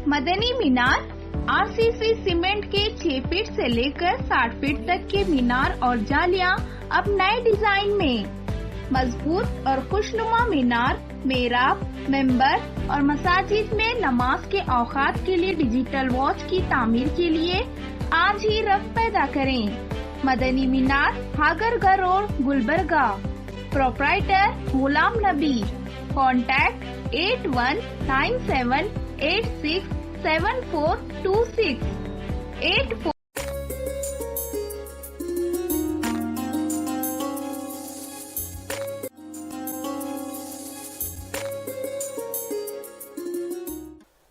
مدنی مینار RCC cement کے 6 fit سے لے کر 60 فٹ تک کے مینار اور جالیاں اب نئے ڈیزائن میں، مضبوط اور خوشنما مینار، محراب، ممبر اور مساجد میں نماز کے اوقات کے لیے ڈیجیٹل واچ کی تعمیر کے لیے آج ہی رغبت پیدا کریں۔ مدنی مینار ہاگرگاہ روڈ، گلبرگہ۔ پروپرائٹر غلام نبی۔ کانٹیکٹ 8197867426 84۔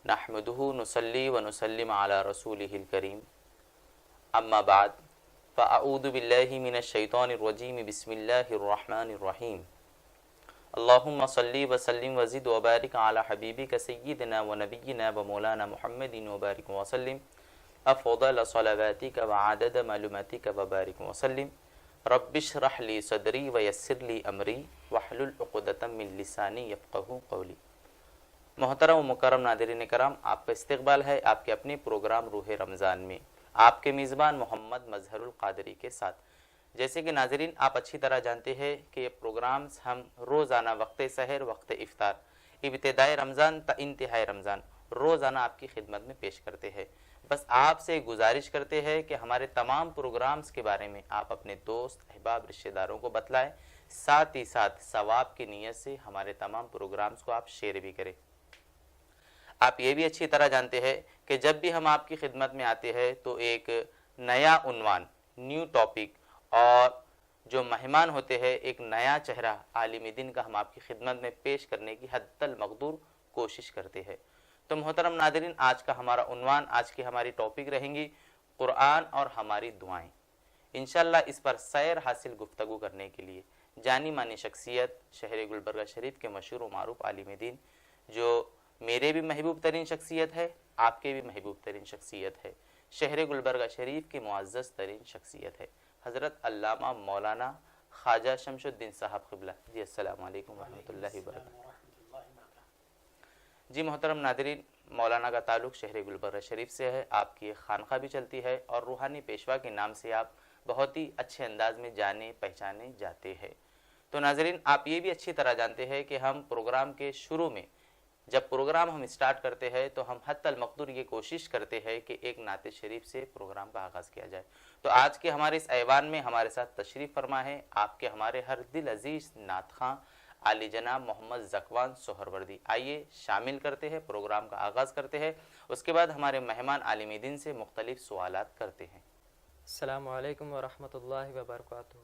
نحمده نصلي ونسلم على رسوله الكريم اما بعد فاعوذ بالله من الشيطان الرجيم بسم الله الرحمن الرحيم اللهم صل وسلم وزد وبارك على حبيبك سيدنا ونبينا ومولانا محمد وبارك وسلم افضل صلواتك وعدد معلوماتك وبارك وسلم رب اشرح لي صدري ويسر لي امري واحلل عقدة من لساني يفقهوا قولي۔ محترم و مکرم ناظرین کرام، آپ کا استقبال ہے آپ کے اپنے پروگرام روح رمضان میں، آپ کے میزبان محمد مظہر القادری کے ساتھ۔ جیسے کہ ناظرین آپ اچھی طرح جانتے ہیں کہ یہ پروگرامز ہم روزانہ وقت سحر، وقت افطار، ابتدائی رمضان تا انتہائی رمضان روزانہ آپ کی خدمت میں پیش کرتے ہیں۔ بس آپ سے گزارش کرتے ہیں کہ ہمارے تمام پروگرامز کے بارے میں آپ اپنے دوست، احباب، رشتہ داروں کو بتلائیں، ساتھ ہی ساتھ ثواب کی نیت سے ہمارے تمام پروگرامز کو آپ شیئر بھی کریں۔ آپ یہ بھی اچھی طرح جانتے ہیں کہ جب بھی ہم آپ کی خدمت میں آتے ہیں تو ایک نیا عنوان، نیو ٹاپک، اور جو مہمان ہوتے ہیں ایک نیا چہرہ عالم دین کا ہم آپ کی خدمت میں پیش کرنے کی حد المقدور کوشش کرتے ہیں۔ تو محترم ناظرین، آج کا ہمارا عنوان، آج کی ہماری ٹاپک رہیں گی قرآن اور ہماری دعائیں۔ انشاءاللہ اس پر سیر حاصل گفتگو کرنے کے لیے جانی مانی شخصیت، شہر گلبرگہ شریف کے مشہور و معروف عالم دین، جو میرے بھی محبوب ترین شخصیت ہے، آپ کے بھی محبوب ترین شخصیت ہے، شہر گلبرگہ شریف کی معزز ترین شخصیت ہے، حضرت علامہ مولانا خواجہ شمس الدین صاحب قبلہ۔ جی السلام علیکم ورحمۃ اللہ وبرکاتہ۔ جی محترم ناظرین، مولانا کا تعلق شہر گلبرگہ شریف سے ہے، آپ کی ایک خانقاہ بھی چلتی ہے اور روحانی پیشوا کے نام سے آپ بہت ہی اچھے انداز میں جانے پہچانے جاتے ہیں۔ تو ناظرین آپ یہ بھی اچھی طرح جانتے ہیں کہ ہم پروگرام کے شروع میں جب پروگرام ہم اسٹارٹ کرتے ہیں تو ہم حتی المقدور یہ کوشش کرتے ہیں کہ ایک نعت شریف سے پروگرام کا آغاز کیا جائے۔ تو آج کے hمارے اس ایوان میں ہمارے ساتھ تشریف فرما ہے آپ کے ہمارے ہر دل عزیز نعت خواں عالی جناب محمد زکوان سہروردی۔ آئیے شامل کرتے ہیں، پروگرام کا آغاز کرتے ہیں، اس کے بعد ہمارے مہمان عالم دین سے مختلف سوالات کرتے ہیں۔ السلام علیکم ورحمۃ اللہ وبرکاتہ۔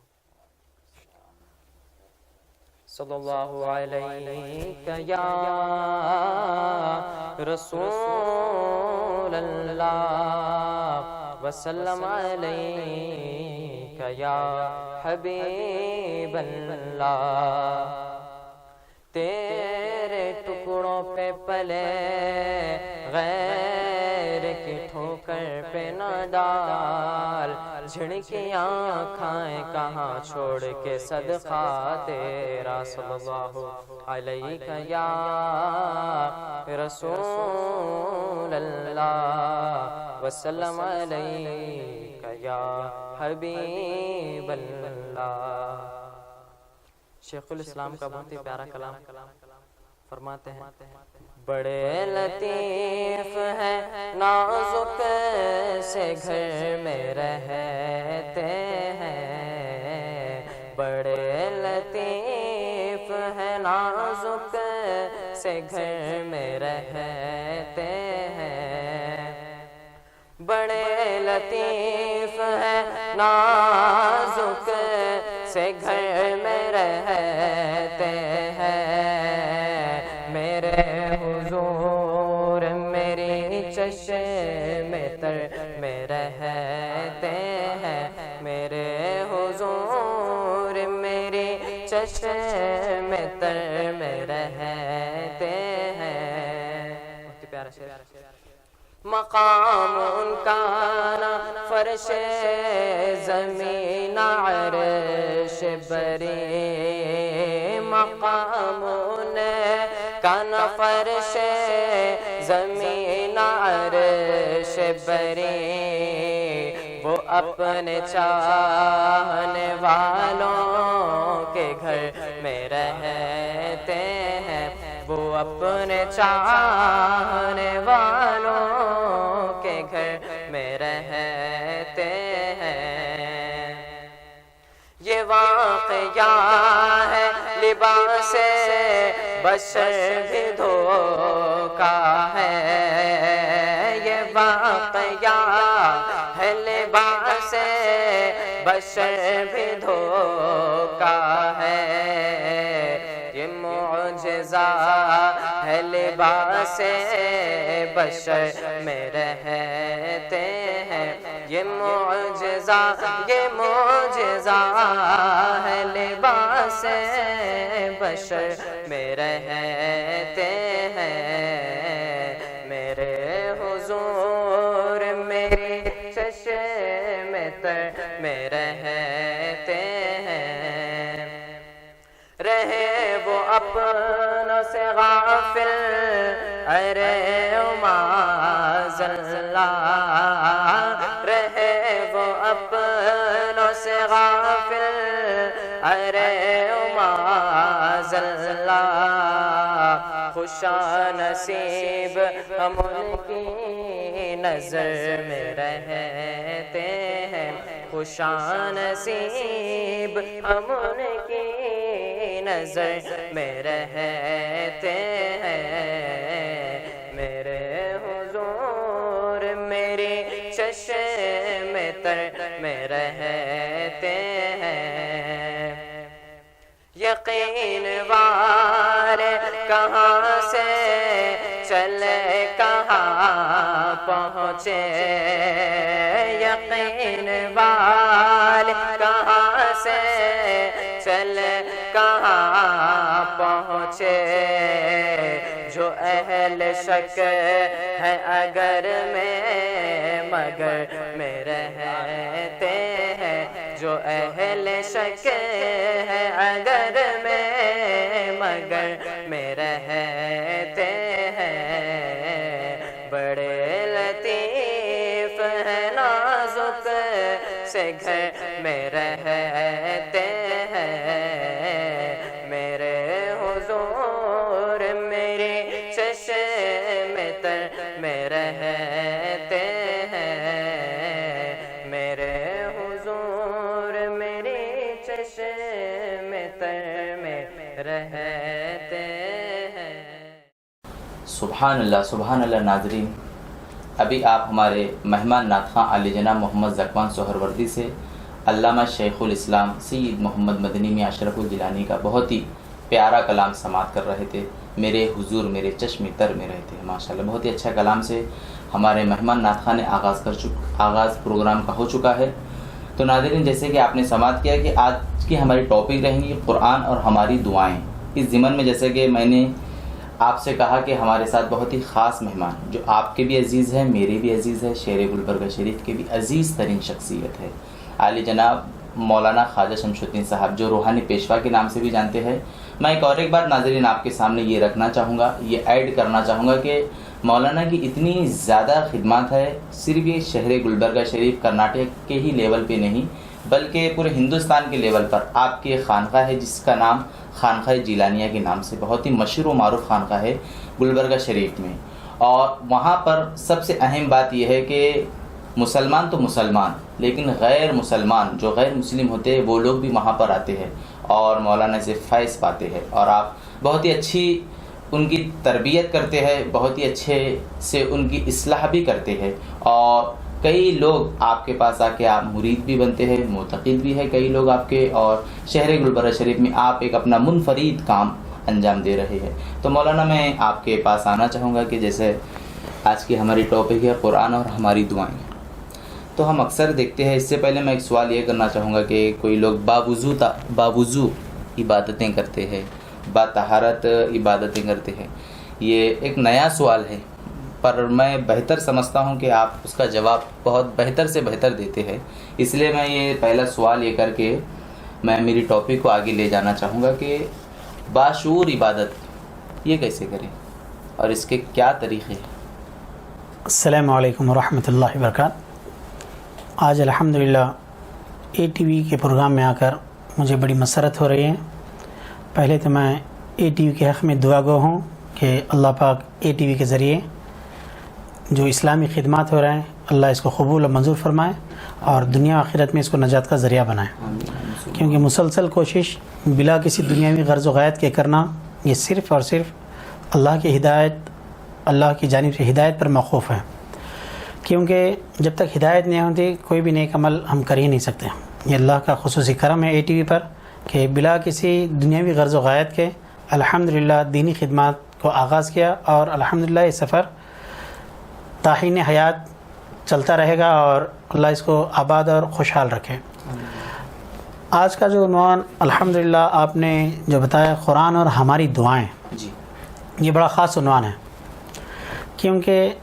صلی اللہ علیہ یا رسول اللہ وسلم علیہ یا حبیب اللہ۔ تیرے ٹکڑوں پہ پلے غیر کی ٹھوکر پہ نہ ڈال، جھڑکیاں کھائیں کہاں چھوڑ کے صدقہ تیرا۔ صلی اللہ علیہ یا رسول اللہ وسلم علیہ یا حبیب اللہ۔ شیخ الاسلام کا بہت ہی پیارا کلام فرماتے ہیں، بڑے لطیف ہیں نازک سے گھر میں رہتے ہیں، بڑے لطیف ہیں نازک سے گھر میں رہتے ہیں، بڑے لطیف ہیں نازک سے گھر میں رہتے ہیں، میرے حضور میری چشم تر میں رہتے ہیں، میرے حضور میری چشم تر میں رہتے ہیں۔ بہت پیارا شعر۔ مقام ان کا نہ فرش زمین عرش بری، مقام ان کان فرش زمین عرش بری، وہ اپنے چاہنے والوں کے گھر میں رہتے ہیں، وہ اپنے چاہنے والوں کے گھر میں رہتے ہیں۔ یہ واقعہ ہے لباس بشر بھی دھوکا ہے، یہ واقعہ ہے لباس بشر بھی دھوکا ہے، یہ معجزہ ہے لباس بشر میں رہتے ہیں، یہ معجزہ ہے لباس بشر میں رہتے ہیں۔ میرے حضور میری چشم تر میں رہتے ہیں، رہے وہ اپنوں سے غافل، ارے معاذاللہ، رہے وہ اپنوں سے غافل، ارے معاذاللہ، خوشا نصیب ہم ان کی نظر میں رہتے ہیں، خوشا نصیب ہم ان کی نظر میں رہتے ہیں۔ میرے حضور میری چشم تر میں رہتے ہیں، یقین والے کہاں سے چلے کہاں پہنچے، یقین والے کہاں سے چلے کہاں پہنچے، جو اہل شک ہے اگر میں مگر میں رہتے ہیں، جو اہل شک ہے اگر میں مگر میں رہتے ہیں، بڑے لطیف ہے نازک سے گھر میں رہتے ہیں، میرے حضور میری چشم تر میں رہتے ہیں، میرے حضور میری چشم تر میں رہتے ہیں۔ سبحان اللہ سبحان اللہ۔ ناظرین، ابھی آپ ہمارے مہمان نعت خواں عالی جناب محمد ذکوان سہروردی سے علامہ شیخ الاسلام سید محمد مدنی میاں اشرف الجیلانی کا بہت ہی پیارا کلام سماعت کر رہے تھے، میرے حضور میرے چشم تر میں رہتے ہیں۔ ماشاءاللہ بہت ہی اچھا کلام سے ہمارے مہمان نعت خواں نے آغاز پروگرام کا ہو چکا ہے۔ تو ناظرین، جیسے کہ آپ نے سماعت کیا کہ آج کی ہماری ٹاپک رہیں گی قرآن اور ہماری دعائیں۔ اس ضمن میں جیسے کہ میں نے آپ سے کہا کہ ہمارے ساتھ بہت ہی خاص مہمان جو آپ کے بھی عزیز ہیں، میرے بھی عزیز ہے، شیر گلبرگہ شریف کے بھی عزیز ترین شخصیت ہے عالی جناب مولانا خواجہ شمس الدین صاحب، جو روحانی پیشوا کے نام سے بھی جانتے ہیں۔ میں ایک بات ناظرین آپ کے سامنے یہ رکھنا چاہوں گا، یہ ایڈ کرنا چاہوں گا کہ مولانا کی اتنی زیادہ خدمات ہے، صرف یہ شہر گلبرگہ شریف کرناٹک کے ہی لیول پہ نہیں بلکہ پورے ہندوستان کے لیول پر آپ کی ایک خانقاہ ہے جس کا نام خانقاہ جیلانیہ کے نام سے بہت ہی مشہور و معروف خانقاہ ہے گلبرگہ شریف میں۔ اور وہاں پر سب سے اہم بات یہ ہے کہ مسلمان تو مسلمان، لیکن غیر مسلمان جو غیر مسلم ہوتے ہیں وہ لوگ بھی وہاں پر آتے ہیں اور مولانا سے فیض پاتے ہیں، اور آپ بہت ہی اچھی ان کی تربیت کرتے ہیں، بہت ہی اچھے سے ان کی اصلاح بھی کرتے ہیں، اور کئی لوگ آپ کے پاس آ کے آپ مرید بھی بنتے ہیں، معتقد بھی ہے کئی لوگ آپ کے، اور شہر گلبرگہ شریف میں آپ ایک اپنا منفرد کام انجام دے رہے ہیں۔ تو مولانا میں آپ کے پاس آنا چاہوں گا کہ جیسے آج کی ہماری ٹاپک ہے قرآن اور ہماری دعائیں، تو ہم اکثر دیکھتے ہیں، اس سے پہلے میں ایک سوال یہ کرنا چاہوں گا کہ کوئی لوگ باوضو عبادتیں کرتے ہیں، با طہارت عبادتیں کرتے ہیں۔ یہ ایک نیا سوال ہے، پر میں بہتر سمجھتا ہوں کہ آپ اس کا جواب بہت بہتر سے بہتر دیتے ہیں، اس لیے میں یہ پہلا سوال یہ کر کے میں میری ٹاپک کو آگے لے جانا چاہوں گا کہ باشعور عبادت یہ کیسے کریں اور اس کے کیا طریقے ہیں؟ السلام علیکم ورحمۃ اللہ وبرکاتہ. آج الحمدللہ اے ٹی وی کے پروگرام میں آ کر مجھے بڑی مسرت ہو رہی ہے. پہلے تو میں اے ٹی وی کے حق میں دعا گو ہوں کہ اللہ پاک اے ٹی وی کے ذریعے جو اسلامی خدمات ہو رہے ہیں اللہ اس کو قبول و منظور فرمائے اور دنیا آخرت میں اس کو نجات کا ذریعہ بنائے. کیونکہ مسلسل کوشش بلا کسی دنیاوی غرض و غایت کے کرنا یہ صرف اور صرف اللہ کی ہدایت، اللہ کی جانب سے ہدایت پر موقوف ہے. کیونکہ جب تک ہدایت نہیں ہوتی کوئی بھی نیک عمل ہم کر ہی نہیں سکتے. یہ اللہ کا خصوصی کرم ہے اے ٹی وی پر کہ بلا کسی دنیاوی غرض و غایت کے الحمدللہ دینی خدمات کو آغاز کیا اور الحمدللہ یہ سفر تاحین حیات چلتا رہے گا اور اللہ اس کو آباد اور خوشحال رکھے. آج کا جو عنوان الحمدللہ آپ نے جو بتایا قرآن اور ہماری دعائیں، جی یہ بڑا خاص عنوان ہے. کیونکہ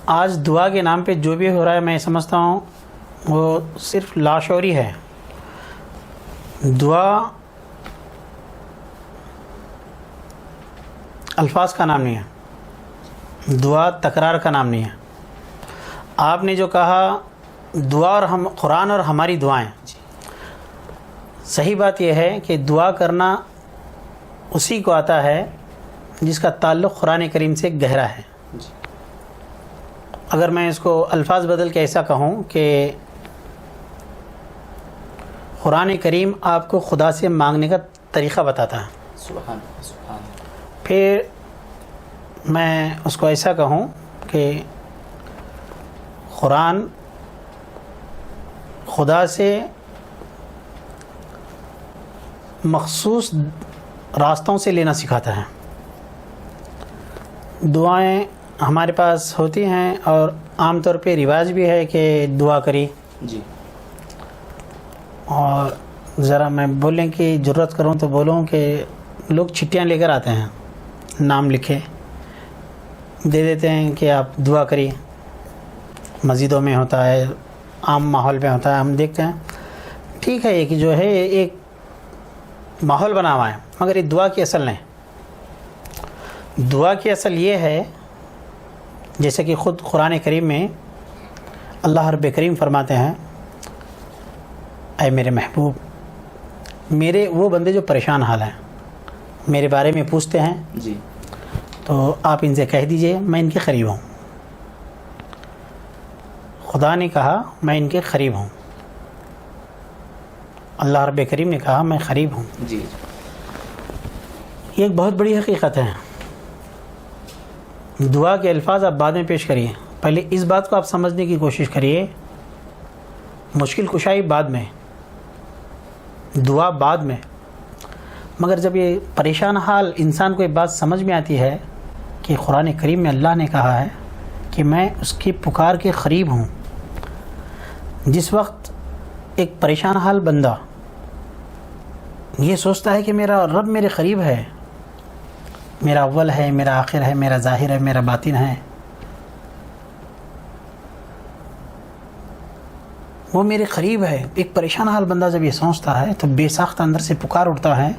آج دعا کے نام پہ جو بھی ہو رہا ہے میں سمجھتا ہوں وہ صرف لاشعوری ہے. دعا الفاظ کا نام نہیں ہے، دعا تکرار کا نام نہیں ہے. آپ نے جو کہا دعا اور قرآن اور ہماری دعائیں، صحیح بات یہ ہے کہ دعا کرنا اسی کو آتا ہے جس کا تعلق قرآن کریم سے گہرا ہے. اگر میں اس کو الفاظ بدل کے ایسا کہوں کہ قرآن کریم آپ کو خدا سے مانگنے کا طریقہ بتاتا ہے. سبحان سبحان. پھر میں اس کو ایسا کہوں کہ قرآن خدا سے مخصوص راستوں سے لینا سکھاتا ہے. دعائیں ہمارے پاس ہوتی ہیں اور عام طور پہ رواج بھی ہے کہ دعا کری. جی. اور ذرا میں بولنے کی ضرورت کروں تو بولوں کہ لوگ چھٹیاں لے کر آتے ہیں، نام لکھے دے دیتے ہیں کہ آپ دعا کریے. مسجدوں میں ہوتا ہے، عام ماحول میں ہوتا ہے، ہم دیکھتے ہیں. ٹھیک ہے، ایک جو ہے ایک ماحول بنا ہوا ہے، مگر یہ دعا کی اصل نہیں. دعا کی اصل یہ ہے جیسے کہ خود قرآن کریم میں اللہ رب کریم فرماتے ہیں، اے میرے محبوب، میرے وہ بندے جو پریشان حال ہیں میرے بارے میں پوچھتے ہیں، جی، تو آپ ان سے کہہ دیجئے میں ان کے قریب ہوں. خدا نے کہا میں ان کے قریب ہوں، اللہ رب کریم نے کہا میں قریب ہوں. جی. یہ ایک بہت بڑی حقیقت ہے. دعا کے الفاظ آپ بعد میں پیش کریے، پہلے اس بات کو آپ سمجھنے کی کوشش کریے. مشکل کشائی بعد میں، دعا بعد میں. مگر جب یہ پریشان حال انسان کو یہ بات سمجھ میں آتی ہے کہ قرآن کریم میں اللہ نے کہا ہے کہ میں اس کی پکار کے قریب ہوں. جس وقت ایک پریشان حال بندہ یہ سوچتا ہے کہ میرا رب میرے قریب ہے، میرا اول ہے، میرا آخر ہے، میرا ظاہر ہے، میرا باطن ہے، وہ میرے قریب ہے. ایک پریشان حال بندہ جب یہ سوچتا ہے تو بے ساختہ اندر سے پکار اٹھتا ہے،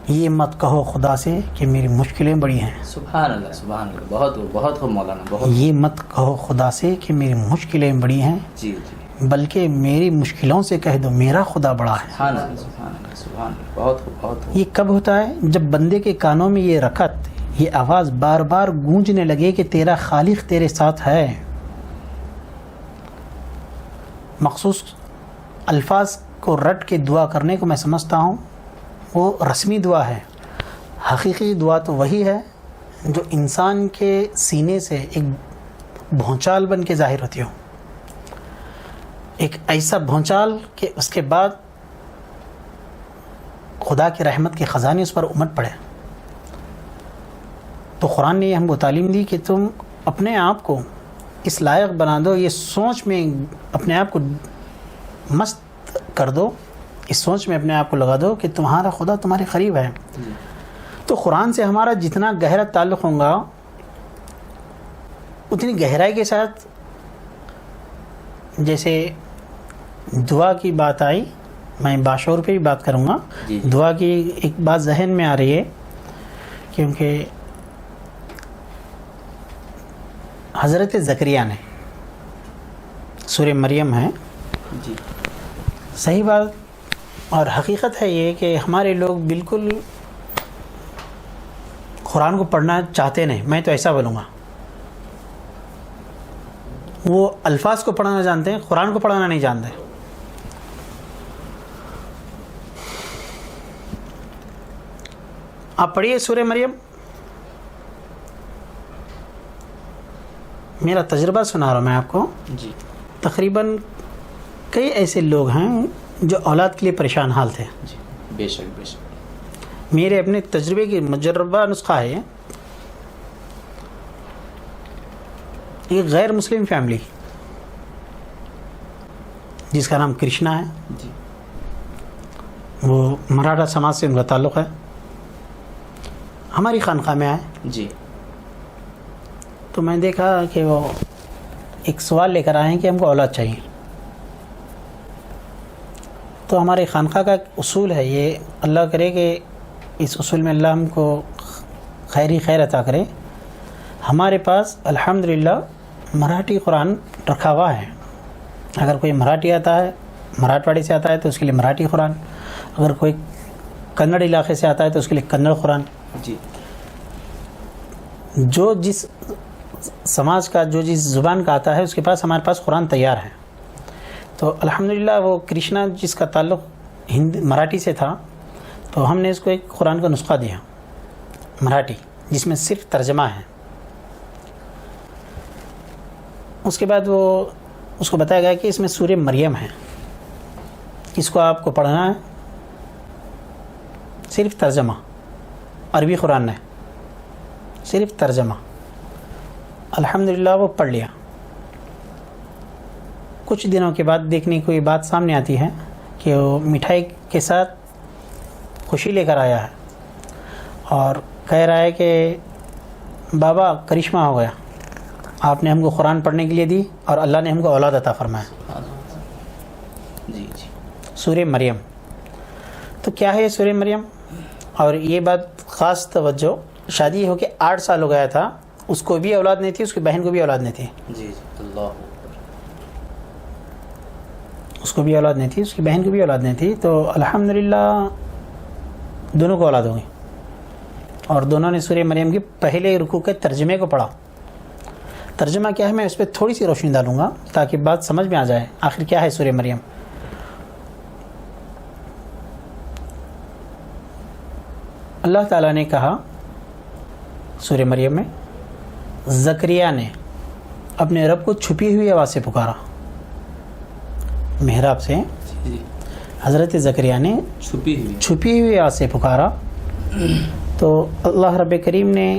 یہ مت کہو خدا سے کہ میری مشکلیں بڑی ہیں. سبحان اللہ سبحان اللہ. بہت بہت خوب مولانا، بہت. یہ مت کہو خدا سے کہ میری مشکلیں بڑی ہیں، جی جی. بلکہ میری مشکلوں سے کہہ دو میرا خدا بڑا ہے. سبحان اللہ سبحان اللہ سبحان اللہ. بہت خوب بہت خوب. یہ کب ہوتا ہے؟ جب بندے کے کانوں میں یہ رکعت، یہ آواز بار بار گونجنے لگے کہ تیرا خالق تیرے ساتھ ہے. مخصوص الفاظ کو رٹ کے دعا کرنے کو میں سمجھتا ہوں وہ رسمی دعا ہے. حقیقی دعا تو وہی ہے جو انسان کے سینے سے ایک بھونچال بن کے ظاہر ہوتی ہو، ایک ایسا بھونچال کہ اس کے بعد خدا کی رحمت کے خزانے اس پر امٹ پڑے. تو قرآن نے یہ ہم کو تعلیم دی کہ تم اپنے آپ کو اس لائق بنا دو، یہ سوچ میں اپنے آپ کو مست کر دو، اس سوچ میں اپنے آپ کو لگا دو کہ تمہارا خدا تمہارے قریب ہے. تو قرآن سے ہمارا جتنا گہرا تعلق ہوگا اتنی گہرائی کے ساتھ جیسے دعا کی بات آئی میں باشعور پہ بھی بات کروں گا. دعا کی ایک بات ذہن میں آ رہی ہے کیونکہ حضرت زکریا نے سورہ مریم ہے جی صحیح بات اور حقیقت ہے یہ کہ ہمارے لوگ بالکل قرآن کو پڑھنا چاہتے نہیں. میں تو ایسا بولوں گا وہ الفاظ کو پڑھنا جانتے ہیں, قرآن کو پڑھنا نہیں جانتے. آپ پڑھیے سورہ مریم. میرا تجربہ سنا رہا ہوں میں آپ کو. جی تقریباً کئی ایسے لوگ ہیں جو اولاد کے لیے پریشان حال تھے. جی بے شک بے شک. میرے اپنے تجربے کی مجربہ نسخہ ہے. ایک غیر مسلم فیملی جس کا نام کرشنا ہے, جی وہ مراٹھا سماج سے ان کا تعلق ہے, ہماری خانقاہ میں آئے. جی تو میں دیکھا کہ وہ ایک سوال لے کر آئے ہیں کہ ہم کو اولاد چاہیے. تو ہمارے خانقاہ کا ایک اصول ہے, یہ اللہ کرے کہ اس اصول میں اللہ ہم کو خیر عطا کرے. ہمارے پاس الحمدللہ مراٹھی قرآن رکھا ہوا ہے. اگر کوئی مراٹھی آتا ہے, مراٹھواڑی سے آتا ہے تو اس کے لیے مراٹھی قرآن, اگر کوئی کنڑ علاقے سے آتا ہے تو اس کے لیے کنڑ قرآن. جی جو جس سماج کا جو جس زبان کا آتا ہے اس کے پاس ہمارے پاس قرآن تیار ہے. تو الحمدللہ وہ کرشنا جس کا تعلق مراٹھی سے تھا تو ہم نے اس کو ایک قرآن کا نسخہ دیا مراٹھی جس میں صرف ترجمہ ہے. اس کے بعد وہ اس کو بتایا گیا کہ اس میں سورہ مریم ہے, اس کو آپ کو پڑھنا ہے, صرف ترجمہ, عربی قرآن ہے, صرف ترجمہ. الحمدللہ وہ پڑھ لیا. کچھ دنوں کے بعد دیکھنے کو یہ بات سامنے آتی ہے کہ وہ مٹھائی کے ساتھ خوشی لے کر آیا ہے اور کہہ رہا ہے کہ بابا کرشمہ ہو گیا, آپ نے ہم کو قرآن پڑھنے کے لیے دی اور اللہ نے ہم کو اولاد عطا فرمایا. جی جی سورہ مریم. تو کیا ہے یہ سورہ مریم؟ اور یہ بات خاص توجہ, شادی ہو کے 8 سال ہو گیا تھا, اس کو بھی اولاد نہیں تھی, اس کی بہن کو بھی اولاد نہیں تھی. جی جی اللہ اس کو بھی اولاد نہیں تھی, اس کی بہن کو بھی اولاد نہیں تھی. تو الحمدللہ دونوں کو اولاد ہو گئی اور دونوں نے سورہ مریم کے پہلے رکوع کے ترجمے کو پڑھا. ترجمہ کیا ہے میں اس پہ تھوڑی سی روشنی ڈالوں گا تاکہ بات سمجھ میں آ جائے آخر کیا ہے سورہ مریم. اللہ تعالیٰ نے کہا سورہ مریم میں, زکریا نے اپنے رب کو چھپی ہوئی آواز سے پکارا. محراب سے جی حضرت زکریا نے چھپی ہوئی آواز سے پکارا. تو اللہ رب کریم نے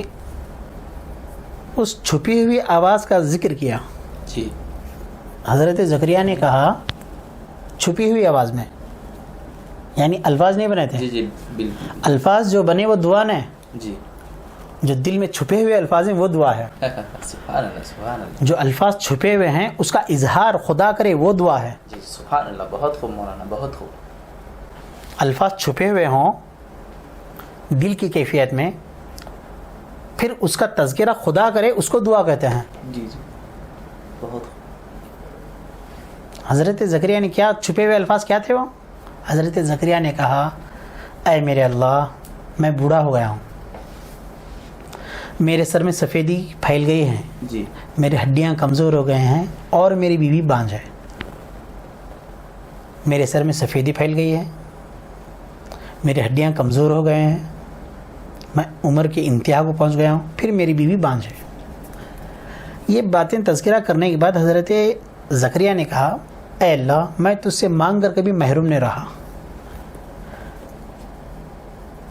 اس چھپی ہوئی آواز کا ذکر کیا. جی حضرت زکریا نے کہا چھپی ہوئی آواز میں, یعنی الفاظ نہیں بنے تھے. جی جی بالکل. الفاظ جو بنے وہ دعا نے, جی جو دل میں چھپے ہوئے الفاظ ہیں وہ دعا ہے. سبحان اللہ سبحان اللہ. جو الفاظ چھپے ہوئے ہیں اس کا اظہار خدا کرے وہ دعا ہے. جی سبحان اللہ, بہت خوب مولانا, بہت خوب. الفاظ چھپے ہوئے ہوں دل کی کیفیت میں, پھر اس کا تذکرہ خدا کرے, اس کو دعا کہتے ہیں. جی جی بہت خوب. حضرت زکریا نے کیا چھپے ہوئے الفاظ کیا تھے؟ وہ حضرت زکریا نے کہا اے میرے اللہ, میں بوڑھا ہو گیا ہوں, میرے سر میں سفیدی پھیل گئی ہیں, جی میری ہڈیاں کمزور ہو گئے ہیں اور میری بیوی بانجھ ہے. میرے سر میں سفیدی پھیل گئی ہے, میری ہڈیاں کمزور ہو گئے ہیں, میں عمر کی انتہا کو پہنچ گیا ہوں, پھر میری بیوی بانجھ ہے. یہ باتیں تذکرہ کرنے کے بعد حضرت زکریا نے کہا اے اللہ, میں تجھ سے مانگ کر کبھی محروم نہیں رہا.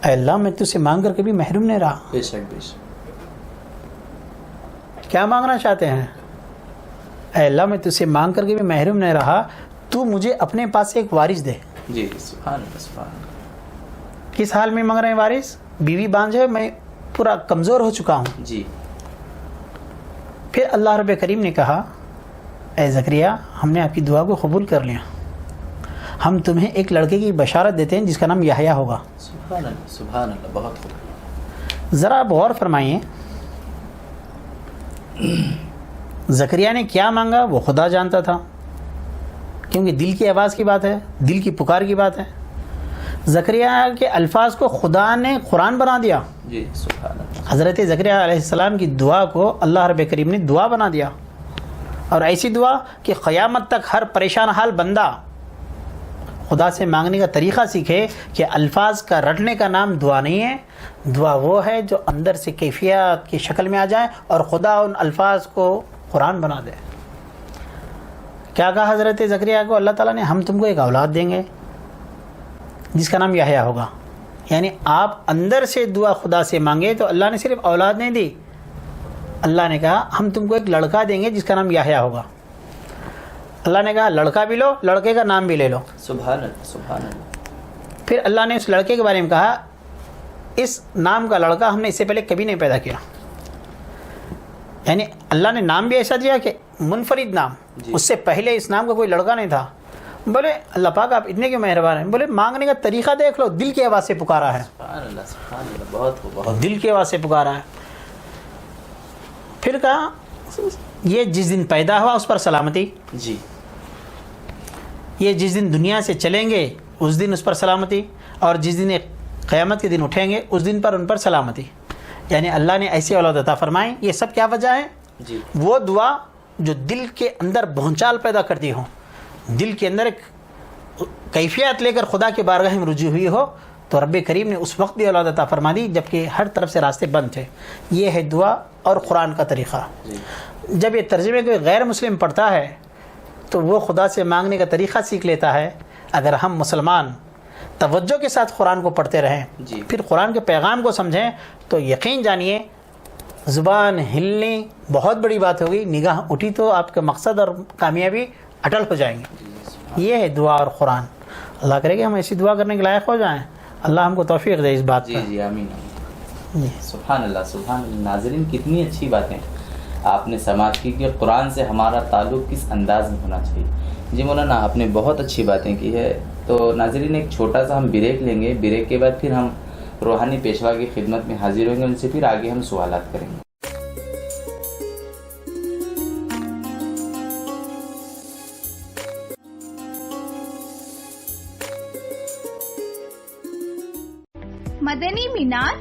اے اللہ, میں تجھ سے مانگ کر کبھی محروم نہیں رہا. بے شک بے شک. کیا مانگنا چاہتے ہیں؟ اے اللہ, میں تجھ سے مانگ کر کے بھی محروم نہیں رہا, تو مجھے اپنے پاس سے ایک وارث دے. جی سبحان اللہ سبحان اللہ. کس حال میں مانگ رہے ہیں وارث؟ بیوی بانجھ ہے, میں پورا کمزور ہو چکا ہوں. جی پھر اللہ رب کریم نے کہا اے زکریا, ہم نے آپ کی دعا کو قبول کر لیا, ہم تمہیں ایک لڑکے کی بشارت دیتے ہیں جس کا نام یحییٰ ہوگا. سبحان اللہ سبحان اللہ, بہت خوب. ذرا آپ غور فرمائیے, زکریا نے کیا مانگا وہ خدا جانتا تھا, کیونکہ دل کی آواز کی بات ہے, دل کی پکار کی بات ہے. زکریا کے الفاظ کو خدا نے قرآن بنا دیا. جی سبحان اللہ. حضرت زکریا علیہ السلام کی دعا کو اللہ رب کریم نے دعا بنا دیا, اور ایسی دعا کہ قیامت تک ہر پریشان حال بندہ خدا سے مانگنے کا طریقہ سیکھے کہ الفاظ کا رٹنے کا نام دعا نہیں ہے. دعا وہ ہے جو اندر سے کیفیت کی شکل میں آ جائے اور خدا ان الفاظ کو قرآن بنا دے. کیا کہا حضرت زکریا کو اللہ تعالیٰ نے؟ ہم تم کو ایک اولاد دیں گے جس کا نام یحییٰ ہوگا. یعنی آپ اندر سے دعا خدا سے مانگے تو اللہ نے صرف اولاد نہیں دی, اللہ نے کہا ہم تم کو ایک لڑکا دیں گے جس کا نام یحییٰ ہوگا. اللہ نے کہا لڑکا بھی لو, لڑکے کا نام بھی لے لو. سبحان اللہ سبحان اللہ. پھر اللہ نے اس لڑکے کے بارے میں کہا اس نام کا لڑکا ہم نے اس سے پہلے کبھی نہیں پیدا کیا. یعنی اللہ نے نام بھی ایسا دیا کہ منفرد نام, اس سے پہلے اس نام کا کوئی لڑکا نہیں تھا. بولے اللہ پاک آپ اتنے کیوں مہربان ہیں؟ بولے مانگنے کا طریقہ دیکھ لو, دل کی آواز سے پکارا ہے. سبحان اللہ سبحان اللہ, بہت خوب بہت. دل کی آواز سے پکارا ہے. پھر کہا یہ جس دن پیدا ہوا اس پر سلامتی, جی یہ جس دن دنیا سے چلیں گے اس دن اس پر سلامتی, اور جس دن قیامت کے دن اٹھیں گے اس دن پر ان پر سلامتی. یعنی اللہ نے ایسی اولاد عطا فرمائی. یہ سب کیا وجہ ہے؟ جی وہ دعا جو دل کے اندر بھونچال پیدا کرتی ہو, دل کے اندر ایک کیفیت لے کر خدا کے بارگاہ میں رجوع ہوئی ہو, تو رب کریم نے اس وقت بھی اولاد عطا فرما دی جبکہ ہر طرف سے راستے بند تھے. یہ ہے دعا اور قرآن کا طریقہ. جب یہ ترجمے کوئی غیر مسلم پڑھتا ہے تو وہ خدا سے مانگنے کا طریقہ سیکھ لیتا ہے. اگر ہم مسلمان توجہ کے ساتھ قرآن کو پڑھتے رہیں, پھر قرآن کے پیغام کو سمجھیں, تو یقین جانیے زبان ہلنی بہت بڑی بات ہوگی, نگاہ اٹھی تو آپ کے مقصد اور کامیابی اٹل ہو جائیں گے. یہ ہے دعا اور قرآن. اللہ کرے کہ ہم ایسی دعا کرنے کے لائق ہو جائیں. اللہ ہم کو توفیق دے اس بات جی پر. جی آمین. سبحان اللہ سبحان اللہ. ناظرین کتنی اچھی باتیں آپ نے سماعت کی کہ قرآن سے ہمارا تعلق کس انداز میں ہونا چاہیے. جی مولانا آپ نے بہت اچھی باتیں کی ہے. تو ناظرین ایک چھوٹا سا ہم بریک لیں گے, بریک کے بعد پھر ہم روحانی پیشوا کی خدمت میں حاضر ہوں گے, ان سے پھر آگے ہم سوالات کریں گے. مدنی مینار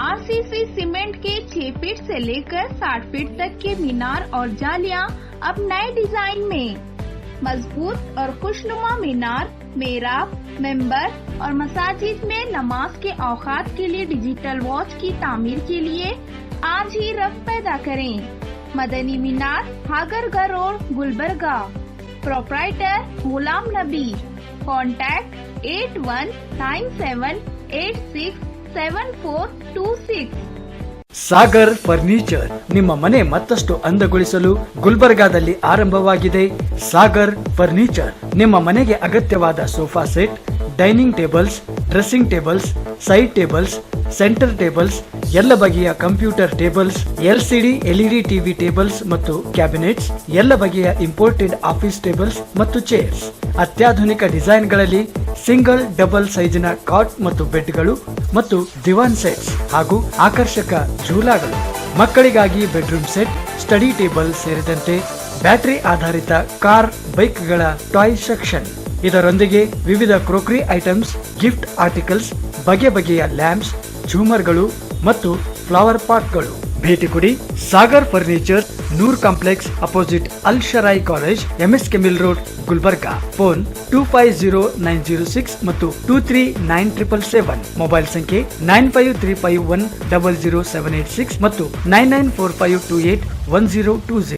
RCC سیمنٹ کے 6 فٹ سے لے کر 60 فٹ تک کے مینار اور جالیاں اب نئے ڈیزائن میں. مضبوط اور خوشنما مینار, محراب, ممبر اور مساجد میں نماز کے اوقات کے لیے ڈیجیٹل واچ کی تعمیر کے لیے آج ہی رغبت پیدا کریں. مدنی مینار, ہاگرگاہ روڈ, گلبرگہ. پروپرائٹر غلام نبی. کانٹیکٹ 8197867426. ಸಾಗರ್ ಫರ್ನಿಚರ್ ನಿಮ್ಮ ಮನೆ ಮತ್ತಷ್ಟು ಅಂದಗೊಳಿಸಲು ಗುಲ್ಬರ್ಗಾದಲ್ಲಿ ಆರಂಭವಾಗಿದೆ. ಸಾಗರ್ ಫರ್ನಿಚರ್ ನಿಮ್ಮ ಮನೆಗೆ ಅಗತ್ಯವಾದ sofa set, dining tables, dressing tables, side tables, centre tables, ಎಲ್ಲ ಬಗೆಯ computer tables, LCD LED TV tables ಮತ್ತು ಕ್ಯಾಬಿನೆಟ್ಸ್, ಎಲ್ಲ ಬಗೆಯ ಇಂಪೋರ್ಟೆಡ್ ಆಫೀಸ್ ಟೇಬಲ್ಸ್ ಮತ್ತು ಚೇರ್ಸ್, ಅತ್ಯಾಧುನಿಕ ಡಿಸೈನ್ಗಳಲ್ಲಿ ಸಿಂಗಲ್ ಡಬಲ್ ಸೈಜಿನ ಕಾಟ್ ಮತ್ತು ಬೆಡ್ಗಳು ಮತ್ತು ದಿವಾನ್ ಸೆಟ್ಸ್ ಹಾಗೂ ಆಕರ್ಷಕ ಝೂಲಾಗಳು, ಮಕ್ಕಳಿಗಾಗಿ ಬೆಡ್ರೂಮ್ ಸೆಟ್, ಸ್ಟಡಿ ಟೇಬಲ್ ಸೇರಿದಂತೆ ಬ್ಯಾಟರಿ ಆಧಾರಿತ ಕಾರ್, ಬೈಕ್ಗಳ ಟಾಯ್ ಸೆಕ್ಷನ್. ಇದರೊಂದಿಗೆ ವಿವಿಧ ಕ್ರೋಕರಿ ಐಟಮ್ಸ್, ಗಿಫ್ಟ್ ಆರ್ಟಿಕಲ್ಸ್, ಬಗೆ ಬಗೆಯ ಲ್ಯಾಂಪ್ಸ್, ಝೂಮರ್ಗಳು ಮತ್ತು ಫ್ಲವರ್ ಪಾಟ್ಗಳು. ಭೇಟಿ ಕೊಡಿ Sagar furniture, Noor complex opposite Al Sharai college, MSK mill road, Gulbarga. Phone 250906 ಮತ್ತು 239777. ಮೊಬೈಲ್ ಸಂಖ್ಯೆ 9535100786 ಮತ್ತು 9945281020.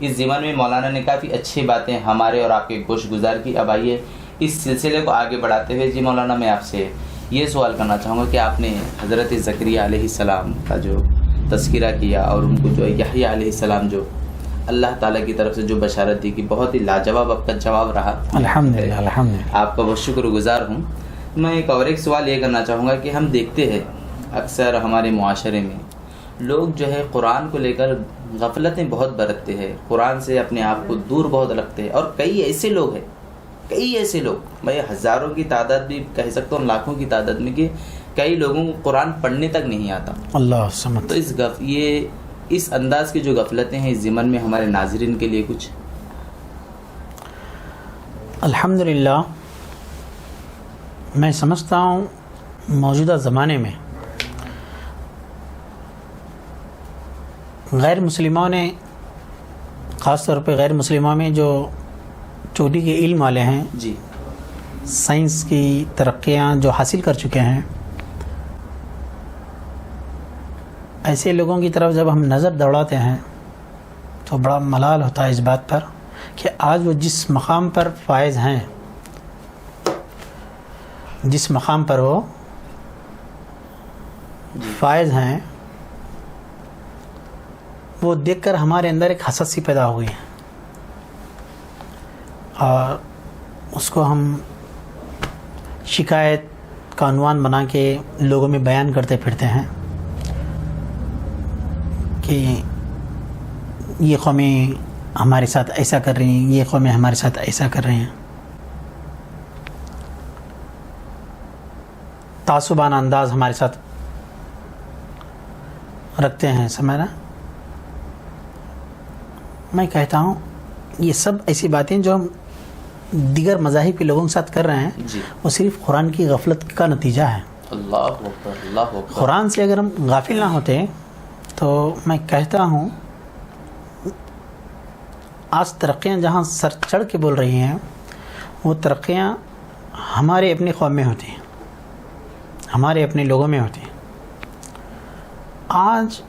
اس ضمن میں مولانا نے کافی اچھی باتیں ہمارے اور آپ کے گوش گزار کی. اب آئیے اس سلسلے کو آگے بڑھاتے ہوئے جی مولانا میں آپ سے یہ سوال کرنا چاہوں گا کہ آپ نے حضرت زکریا علیہ السلام کا جو تذکرہ کیا اور ان کو جو یحییٰ علیہ السلام جو اللہ تعالیٰ کی طرف سے جو بشارت دی کہ بہت ہی لاجواب آپ کا جواب رہا. الحمدللہ الحمدللہ. آپ کا بہت شکر گزار ہوں. میں ایک سوال یہ کرنا چاہوں گا کہ ہم دیکھتے ہیں اکثر ہمارے معاشرے میں لوگ جو ہے قرآن کو لے کر غفلتیں بہت برتتے ہیں، قرآن سے اپنے آپ کو دور بہت رکھتے ہیں. اور کئی ایسے لوگ میں ہزاروں کی تعداد بھی کہہ سکتا ہوں، لاکھوں کی تعداد میں، کہ کئی لوگوں کو قرآن پڑھنے تک نہیں آتا. اللہ سمجھ. تو اس انداز کی جو غفلتیں ہیں اس ضمن میں ہمارے ناظرین کے لیے کچھ. الحمدللہ میں سمجھتا ہوں موجودہ زمانے میں غیر مسلموں نے، خاص طور پہ غیر مسلموں میں جو چوٹی کے علم والے ہیں، جی سائنس کی ترقیاں جو حاصل کر چکے ہیں، ایسے لوگوں کی طرف جب ہم نظر دوڑاتے ہیں تو بڑا ملال ہوتا ہے اس بات پر کہ آج وہ جس مقام پر فائز ہیں، جس مقام پر وہ فائز ہیں، وہ دیکھ کر ہمارے اندر ایک حسد سی پیدا ہو گئی ہے اور اس کو ہم شکایت کا عنوان بنا کے لوگوں میں بیان کرتے پھرتے ہیں کہ یہ قومیں ہمارے ساتھ ایسا کر رہی ہیں، یہ قومیں ہمارے ساتھ ایسا کر رہے ہیں. تعصبانہ انداز ہمارے ساتھ رکھتے ہیں. سمجھنا، میں کہتا ہوں یہ سب ایسی باتیں جو ہم دیگر مذاہب کے لوگوں کے ساتھ کر رہے ہیں جی. وہ صرف قرآن کی غفلت کا نتیجہ ہے. اللہ اکبر، اللہ اکبر. قرآن سے اگر ہم غافل نہ ہوتے تو میں کہتا ہوں آج ترقیاں جہاں سر چڑھ کے بول رہی ہیں وہ ترقیاں ہمارے اپنی قوم میں ہوتی ہیں، ہمارے اپنے لوگوں میں ہوتی ہیں. آج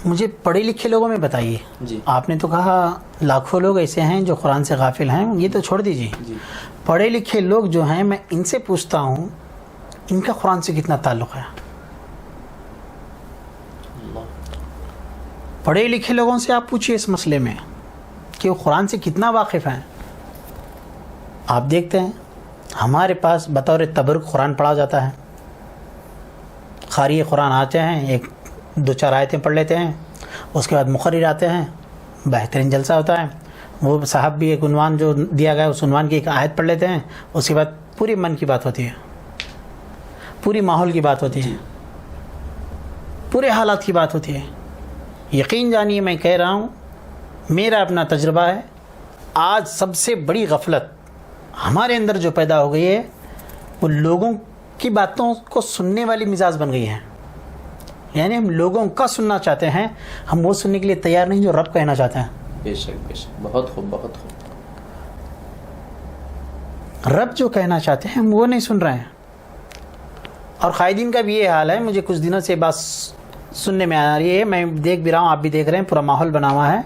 مجھے پڑھے لکھے لوگوں میں بتائیے. جی. آپ نے تو کہا لاکھوں لوگ ایسے ہیں جو قرآن سے غافل ہیں، یہ تو چھوڑ دیجیے. جی. پڑھے لکھے لوگ جو ہیں میں ان سے پوچھتا ہوں ان کا قرآن سے کتنا تعلق ہے. پڑھے لکھے لوگوں سے آپ پوچھئے اس مسئلے میں کہ وہ قرآن سے کتنا واقف ہیں. آپ دیکھتے ہیں ہمارے پاس بطور تبرک قرآن پڑھا جاتا ہے. قاری قرآن آتے ہیں، ایک دو چار آیتیں پڑھ لیتے ہیں، اس کے بعد مقرر آتے ہیں، بہترین جلسہ ہوتا ہے. وہ صاحب بھی ایک عنوان جو دیا گیا اس عنوان کی ایک آیت پڑھ لیتے ہیں، اس کے بعد پوری من کی بات ہوتی ہے، پوری ماحول کی بات ہوتی ہے، پورے حالات کی بات ہوتی ہے. یقین جانیے میں کہہ رہا ہوں، میرا اپنا تجربہ ہے. آج سب سے بڑی غفلت ہمارے اندر جو پیدا ہو گئی ہے وہ لوگوں کی باتوں کو سننے والی مزاج بن گئی ہے. یعنی ہم لوگوں کا سننا چاہتے ہیں، ہم وہ سننے کے لیے تیار نہیں جو رب کہنا چاہتے ہیں. بے شک بے شک، بہت خوب بہت خوب. رب جو کہنا چاہتے ہیں ہم وہ نہیں سن رہے ہیں. اور قائدین کا بھی یہ حال ہے. مجھے کچھ دنوں سے بات سننے میں آ رہی ہے، میں دیکھ بھی رہا ہوں، آپ بھی دیکھ رہے ہیں، پورا ماحول بنا ہوا ہے.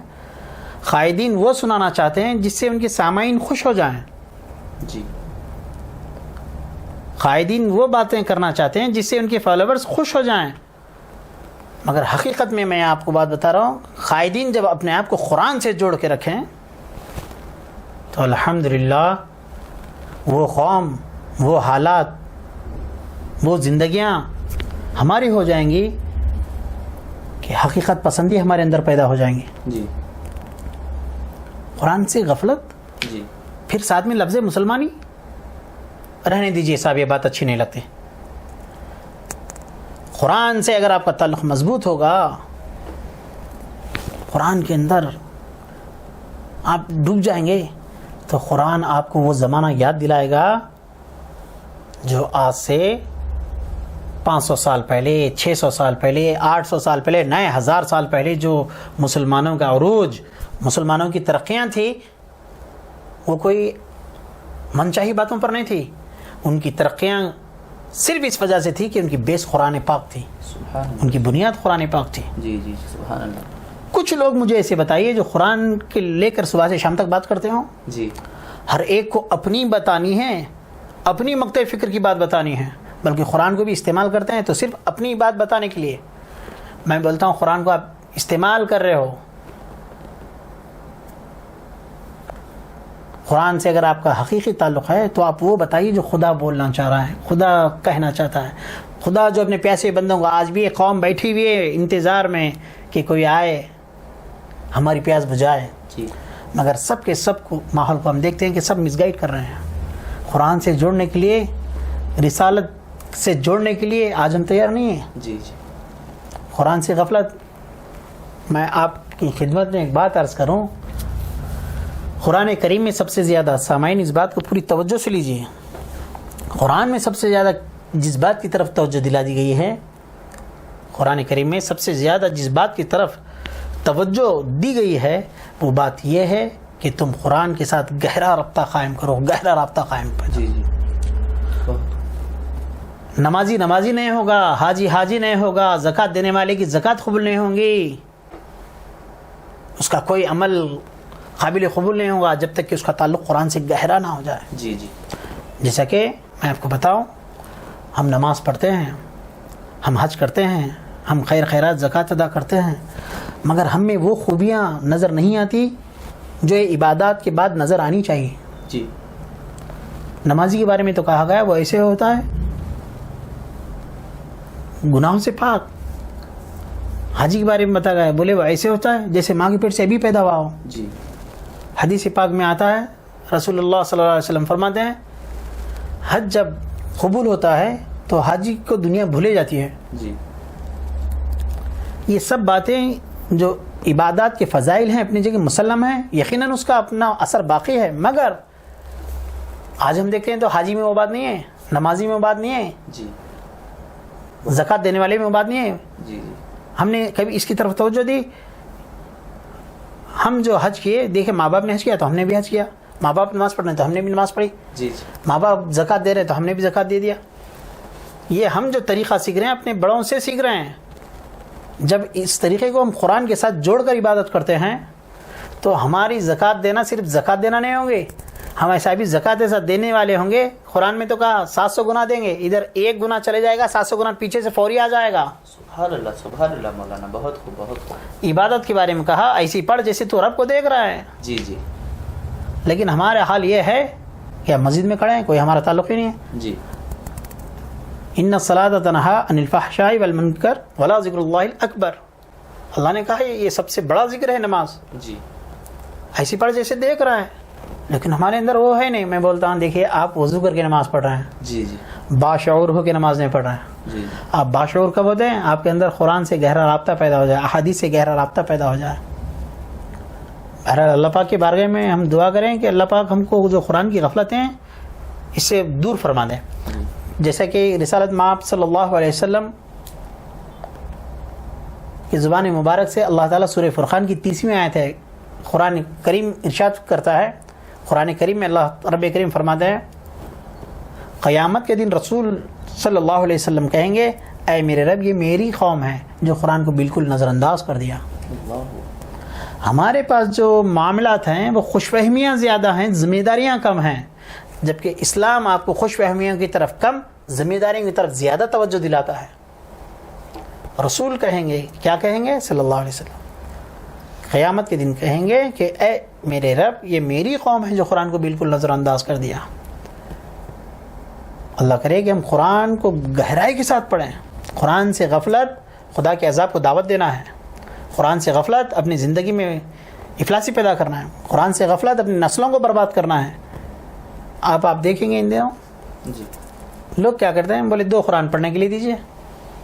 قائدین وہ سنانا چاہتے ہیں جس سے ان کے سامعین خوش ہو جائیں. جی. قائدین وہ باتیں کرنا چاہتے ہیں جس سے ان کے فالوورز خوش ہو جائیں. مگر حقیقت میں آپ کو بات بتا رہا ہوں، قائدین جب اپنے آپ کو قرآن سے جوڑ کے رکھیں تو الحمدللہ وہ قوم، وہ حالات، وہ زندگیاں ہماری ہو جائیں گی کہ حقیقت پسندی ہمارے اندر پیدا ہو جائیں گی. جی. قرآن سے غفلت، جی. پھر ساتھ میں لفظ مسلمانی. رہنے دیجیے صاحب، یہ بات اچھی نہیں لگتی. قرآن سے اگر آپ کا تعلق مضبوط ہوگا، قرآن کے اندر آپ ڈوب جائیں گے تو قرآن آپ کو وہ زمانہ یاد دلائے گا جو آج سے 500 سال پہلے، 600 سال پہلے، 800 سال پہلے، نئے 1000 سال پہلے جو مسلمانوں کا عروج، مسلمانوں کی ترقیاں تھی، وہ کوئی من چاہی باتوں پر نہیں تھی. ان کی ترقیاں صرف اس وجہ سے تھی کہ ان کی بیس قرآن پاک تھی، ان کی بنیاد قرآن پاک تھی۔ جی جی سبحان اللہ۔ کچھ لوگ مجھے ایسے بتائیے جو قرآن کے لے کر صبح سے شام تک بات کرتے ہوں، جی ہر ایک کو اپنی بتانی ہے، اپنی مقطع فکر کی بات بتانی ہے، بلکہ قرآن کو بھی استعمال کرتے ہیں تو صرف اپنی بات بتانے کے لیے۔ میں بولتا ہوں قرآن کو آپ استعمال کر رہے ہو، قرآن سے اگر آپ کا حقیقی تعلق ہے تو آپ وہ بتائیے جو خدا بولنا چاہ رہا ہے، خدا کہنا چاہتا ہے، خدا جو اپنے پیاسے بندوں کو، آج بھی ایک قوم بیٹھی ہوئی ہے انتظار میں کہ کوئی آئے ہماری پیاس بجھائے، جی مگر سب کے سب کو ماحول کو ہم دیکھتے ہیں کہ سب مس گائڈ کر رہے ہیں۔ قرآن سے جوڑنے کے لیے، رسالت سے جوڑنے کے لیے آج ہم تیار نہیں ہیں۔ جی جی قرآن سے غفلت۔ میں آپ کی خدمت میں ایک بات عرض کروں، قرآن کریم میں سب سے زیادہ، سامعین اس بات کو پوری توجہ سے لیجیے، قرآن میں سب سے زیادہ جس بات کی طرف توجہ دلا دی گئی ہے، قرآن کریم میں سب سے زیادہ جس بات کی طرف توجہ دی گئی ہے وہ بات یہ ہے کہ تم قرآن کے ساتھ گہرا رابطہ قائم کرو، گہرا رابطہ قائم کرو۔ جی جی نمازی نمازی نہیں ہوگا، حاجی حاجی نہیں ہوگا، زکوٰۃ دینے والے کی زکوٰۃ قبول نہیں ہوں گی، اس کا کوئی عمل قابل قبول نہیں ہوگا جب تک کہ اس کا تعلق قرآن سے گہرا نہ ہو جائے۔ جی جی جیسا کہ میں آپ کو بتاؤں، ہم نماز پڑھتے ہیں، ہم حج کرتے ہیں، ہم خیر خیرات زکوٰۃ ادا کرتے ہیں، مگر ہم میں وہ خوبیاں نظر نہیں آتی جو عبادات کے بعد نظر آنی چاہیے۔ جی نمازی کے بارے میں تو کہا گیا وہ ایسے ہوتا ہے گناہوں سے پاک، حاجی کے بارے میں بتایا گیا بولے وہ ایسے ہوتا ہے جیسے ماں کے پیٹ سے ابھی پیدا ہوا ہو۔ جی حدیث پاک میں آتا ہے، رسول اللہ صلی اللہ علیہ وسلم فرماتے ہیں حج جب قبول ہوتا ہے تو حاجی کو دنیا بھولے جاتی ہے۔ جی یہ سب باتیں جو عبادات کے فضائل ہیں اپنی جگہ مسلم ہیں، یقیناً اس کا اپنا اثر باقی ہے، مگر آج ہم دیکھتے ہیں تو حاجی میں وہ بات نہیں ہے، نمازی میں وہ بات نہیں ہے، جی زکوٰۃ دینے والے میں وہ بات نہیں ہے۔ جی جی ہم نے کبھی اس کی طرف توجہ دی؟ ہم جو حج کیے، دیکھیں ماں باپ نے حج کیا تو ہم نے بھی حج کیا، ماں باپ نماز پڑھ رہے ہیں تو ہم نے بھی نماز پڑھی، جی ماں باپ زکوٰۃ دے رہے ہیں تو ہم نے بھی زکوٰۃ دے دیا۔ یہ ہم جو طریقہ سیکھ رہے ہیں اپنے بڑوں سے سیکھ رہے ہیں۔ جب اس طریقے کو ہم قرآن کے ساتھ جوڑ کر عبادت کرتے ہیں تو ہماری زکوٰۃ دینا صرف زکوٰۃ دینا نہیں ہوں گے، ہم ایسا بھی زکوٰۃ ایسا دینے والے ہوں گے۔ قرآن میں تو کہا 700 گنا دیں گے، ادھر 1 گنا چلے جائے گا، 700 گنا پیچھے سے فوری آ جائے گا۔ سبحان اللہ مولانا، بہت خوب بہت خوب۔ عبادت کے بارے میں کہا ایسی پڑھ جیسے تو رب کو دیکھ رہا ہے، جی جی لیکن ہمارا حال یہ ہے کہ ہم مسجد میں کھڑے ہیں، کوئی ہمارا تعلق ہی نہیں ہے۔ جی ان الصلاۃ تنہی عن الفحشاء والمنکر ولا ذکر اللہ الاکبر، اللہ نے کہا یہ سب سے بڑا ذکر ہے نماز، جی ایسی پڑھ جیسے دیکھ رہا ہے، لیکن ہمارے اندر وہ ہے نہیں۔ میں بولتا ہوں دیکھیے آپ وضو کر کے نماز پڑھ رہے ہیں، جی جی باشعور ہو کے نماز نہیں پڑھ رہے ہیں۔ جی آپ باشعور کب ہوتے ہیں؟ آپ کے اندر قرآن سے گہرا رابطہ پیدا ہو جائے، احادیث سے گہرا رابطہ پیدا ہو جائے۔ بہرحال اللہ پاک کے بارگاہ میں ہم دعا کریں کہ اللہ پاک ہم کو جو قرآن کی غفلتیں ہیں اس سے دور فرما دیں۔ جیسا کہ رسالت مآب صلی اللہ علیہ وسلم کی زبان مبارک سے اللہ تعالیٰ سورہ فرقان کی 30ویں آیت ہے، قرآن کریم ارشاد کرتا ہے، قرآن کریم میں اللہ رب کریم فرماتا ہے قیامت کے دن رسول صلی اللہ علیہ وسلم کہیں گے اے میرے رب یہ میری قوم ہے جو قرآن کو بالکل نظر انداز کر دیا۔ ہمارے پاس جو معاملات ہیں وہ خوش فہمیاں زیادہ ہیں، ذمہ داریاں کم ہیں، جبکہ اسلام آپ کو خوش فہمیوں کی طرف کم، ذمہ داریوں کی طرف زیادہ توجہ دلاتا ہے۔ رسول کہیں گے، کیا کہیں گے صلی اللہ علیہ وسلم؟ قیامت کے دن کہیں گے کہ اے میرے رب یہ میری قوم ہے جو قرآن کو بالکل نظر انداز کر دیا۔ اللہ کرے کہ ہم قرآن کو گہرائی کے ساتھ پڑھیں۔ قرآن سے غفلت خدا کے عذاب کو دعوت دینا ہے، قرآن سے غفلت اپنی زندگی میں افلاسی پیدا کرنا ہے، قرآن سے غفلت اپنی نسلوں کو برباد کرنا ہے۔ آپ دیکھیں گے ان دنوں جی لوگ کیا کرتے ہیں، بولے 2 قرآن پڑھنے کے لیے دیجیے،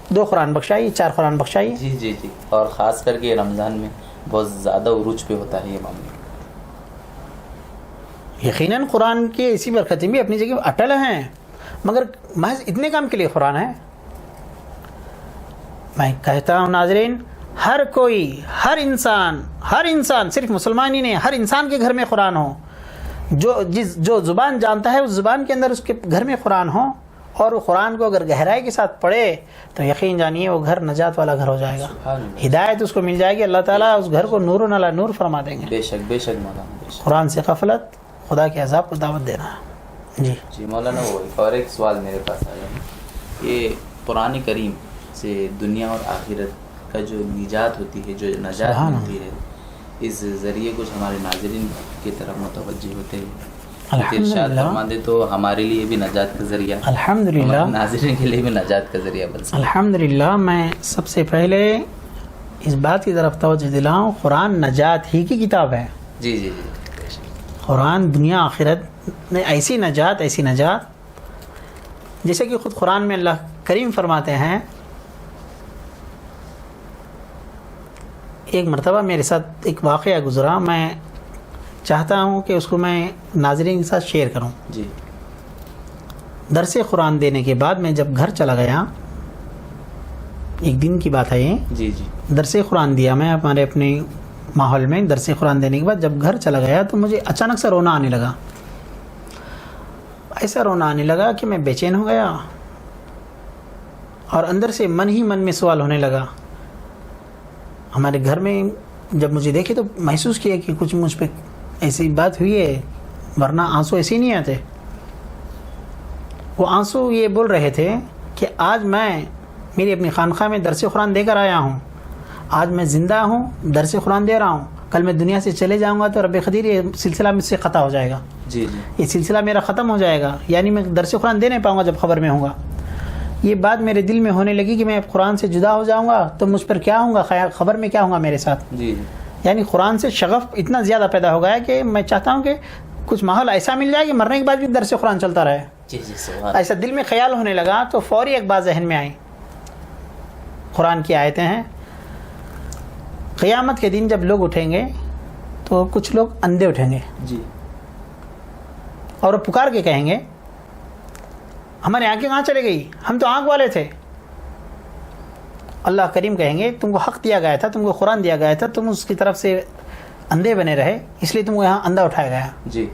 2 قرآن بخشائیے، 4 قرآن بخشائیے۔ جی جی جی اور خاص کر کے رمضان میں بہت زیادہ عروج پہ ہوتا ہے یہ معاملہ۔ یقیناً قرآن کی ایسی برکتیں بھی اپنی جگہ اٹل ہیں، مگر محض اتنے کام کے لیے قرآن ہے؟ میں کہتا ہوں ناظرین، ہر کوئی، ہر انسان صرف مسلمان ہی نہیں، ہر انسان کے گھر میں قرآن ہو، جو زبان جانتا ہے اس زبان کے اندر اس کے گھر میں قرآن ہو، اور وہ قرآن کو اگر گہرائی کے ساتھ پڑھے تو یقین جانیے وہ گھر نجات والا گھر ہو جائے گا, ہدایت اس کو مل جائے گی, اللہ تعالیٰ اس گھر کو نور علی نور فرما دیں گے. بے شک بے شک مولانا, قرآن سے غفلت خدا کے عذاب کو دعوت دینا ہے. جی جی مولانا, وہ اور ایک سوال میرے پاس آیا ہے کہ قرآن کریم سے دنیا اور آخرت کا جو نجات ہوتی ہے, جو نجات ملتی ہے, اس ذریعے کچھ ہمارے ناظرین کی طرف متوجہ ہوتے ہیں, ارشاد فرما دے تو ہمارے لیے بھی نجات کا ذریعہ, الحمدللہ ناظرین کے لیے بھی نجات کا ذریعہ بن سکتا ہے. الحمدللہ. میں سب سے پہلے اس بات کی طرف توجہ دلاؤں, قرآن نجات ہی کی کتاب ہے. جی جی جی, قرآن دنیا آخرت میں ایسی نجات جیسے کہ خود قرآن میں اللہ کریم فرماتے ہیں. ایک مرتبہ میرے ساتھ ایک واقعہ گزرا, میں چاہتا ہوں کہ اس کو میں ناظرین کے ساتھ شیئر کروں. جی. درس قرآن دینے کے بعد میں جب گھر چلا گیا, ایک دن کی بات ہے یہ. جی جی. درس قرآن دیا میں ہمارے اپنے ماحول میں. درس قرآن دینے کے بعد جب گھر چلا گیا تو مجھے اچانک سے رونا آنے لگا. ایسا رونا آنے لگا کہ میں بے چین ہو گیا, اور اندر سے من ہی من میں سوال ہونے لگا. ہمارے گھر میں جب مجھے دیکھے تو محسوس کیا کہ کچھ مجھ پہ ایسی بات ہوئی ہے, ورنہ آنسو ایسے ہی نہیں آتے. وہ آنسو یہ بول رہے تھے کہ آج میں میری اپنی خانقاہ میں درس قرآن دے کر آیا ہوں, آج میں زندہ ہوں, درس قرآن دے رہا ہوں, کل میں دنیا سے چلے جاؤں گا تو رب قدیر یہ سلسلہ مجھ سے قطع ہو جائے گا. جی جی. یہ سلسلہ میرا ختم ہو جائے گا, یعنی میں درس قرآن دے نہیں پاؤں گا جب خبر میں ہوں گا. یہ بات میرے دل میں ہونے لگی کہ میں اب قرآن سے جدا ہو جاؤں گا تو مجھ پر کیا ہوں گا, خبر میں کیا ہوں گا میرے ساتھ. جی. یعنی قرآن سے شغف اتنا زیادہ پیدا ہو گیا کہ میں چاہتا ہوں کہ کچھ ماحول ایسا مل جائے کہ مرنے کے بعد بھی درس قرآن چلتا رہے. جی جی. ایسا دل میں خیال ہونے لگا تو فوری ایک بات ذہن میں آئی. قرآن کی آیتیں ہیں, قیامت کے دن جب لوگ اٹھیں گے تو کچھ لوگ اندھے اٹھیں گے. جی. اور وہ پکار کے کہیں گے ہماری آنکھیں کہاں چلے گئی, ہم تو آنکھ والے تھے. اللہ کریم کہیں گے تم کو حق دیا گیا تھا, تم کو قرآن دیا گیا تھا, تم اس کی طرف سے اندھے بنے رہے, اس لیے تم کو یہاں اندھا اٹھایا گیا. جی.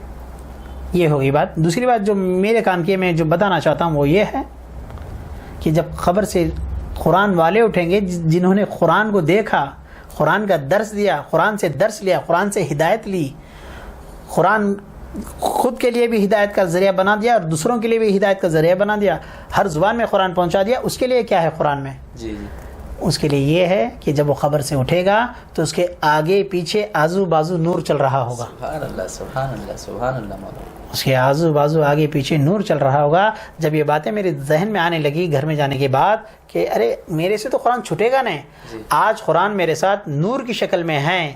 یہ ہوگی بات. دوسری بات جو میرے کام کی میں جو بتانا چاہتا ہوں وہ یہ ہے کہ جب خبر سے قرآن والے اٹھیں گے, جنہوں نے قرآن کو دیکھا, قرآن کا درس دیا, قرآن سے درس لیا, قرآن سے ہدایت لی, قرآن خود کے لیے بھی ہدایت کا ذریعہ بنا دیا اور دوسروں کے لیے بھی ہدایت کا ذریعہ بنا دیا, ہر زبان میں قرآن پہنچا دیا. اس کے لیے کیا ہے قرآن میں؟ جی جی. اس کے لیے یہ ہے کہ جب وہ خبر سے اٹھے گا تو اس کے آگے پیچھے آزو بازو نور چل رہا ہوگا. سبحان اللہ سبحان اللہ سبحان اللہ مولانا. اس کے آزو بازو آگے پیچھے نور چل رہا ہوگا. جب یہ باتیں میرے ذہن میں آنے لگی گھر میں جانے کے بعد کہ ارے میرے سے تو قرآن چھٹے گا نہیں, آج قرآن میرے ساتھ نور کی شکل میں ہے.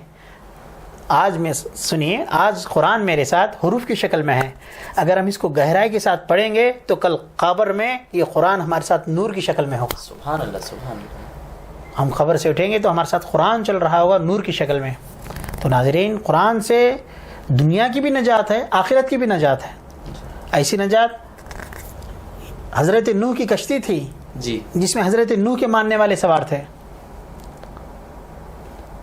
آج میں سنیے, آج قرآن میرے ساتھ حروف کی شکل میں ہے. اگر ہم اس کو گہرائی کے ساتھ پڑھیں گے تو کل قبر میں یہ قرآن ہمارے ساتھ نور کی شکل میں ہوگا. سبحان اللہ سبحان اللہ. ہم خبر سے اٹھیں گے تو ہمارے ساتھ قرآن چل رہا ہوگا نور کی شکل میں. تو ناظرین, قرآن سے دنیا کی بھی نجات ہے, آخرت کی بھی نجات ہے. ایسی نجات حضرت نوح کی کشتی تھی جی, جس میں حضرت نوح کے ماننے والے سوار تھے.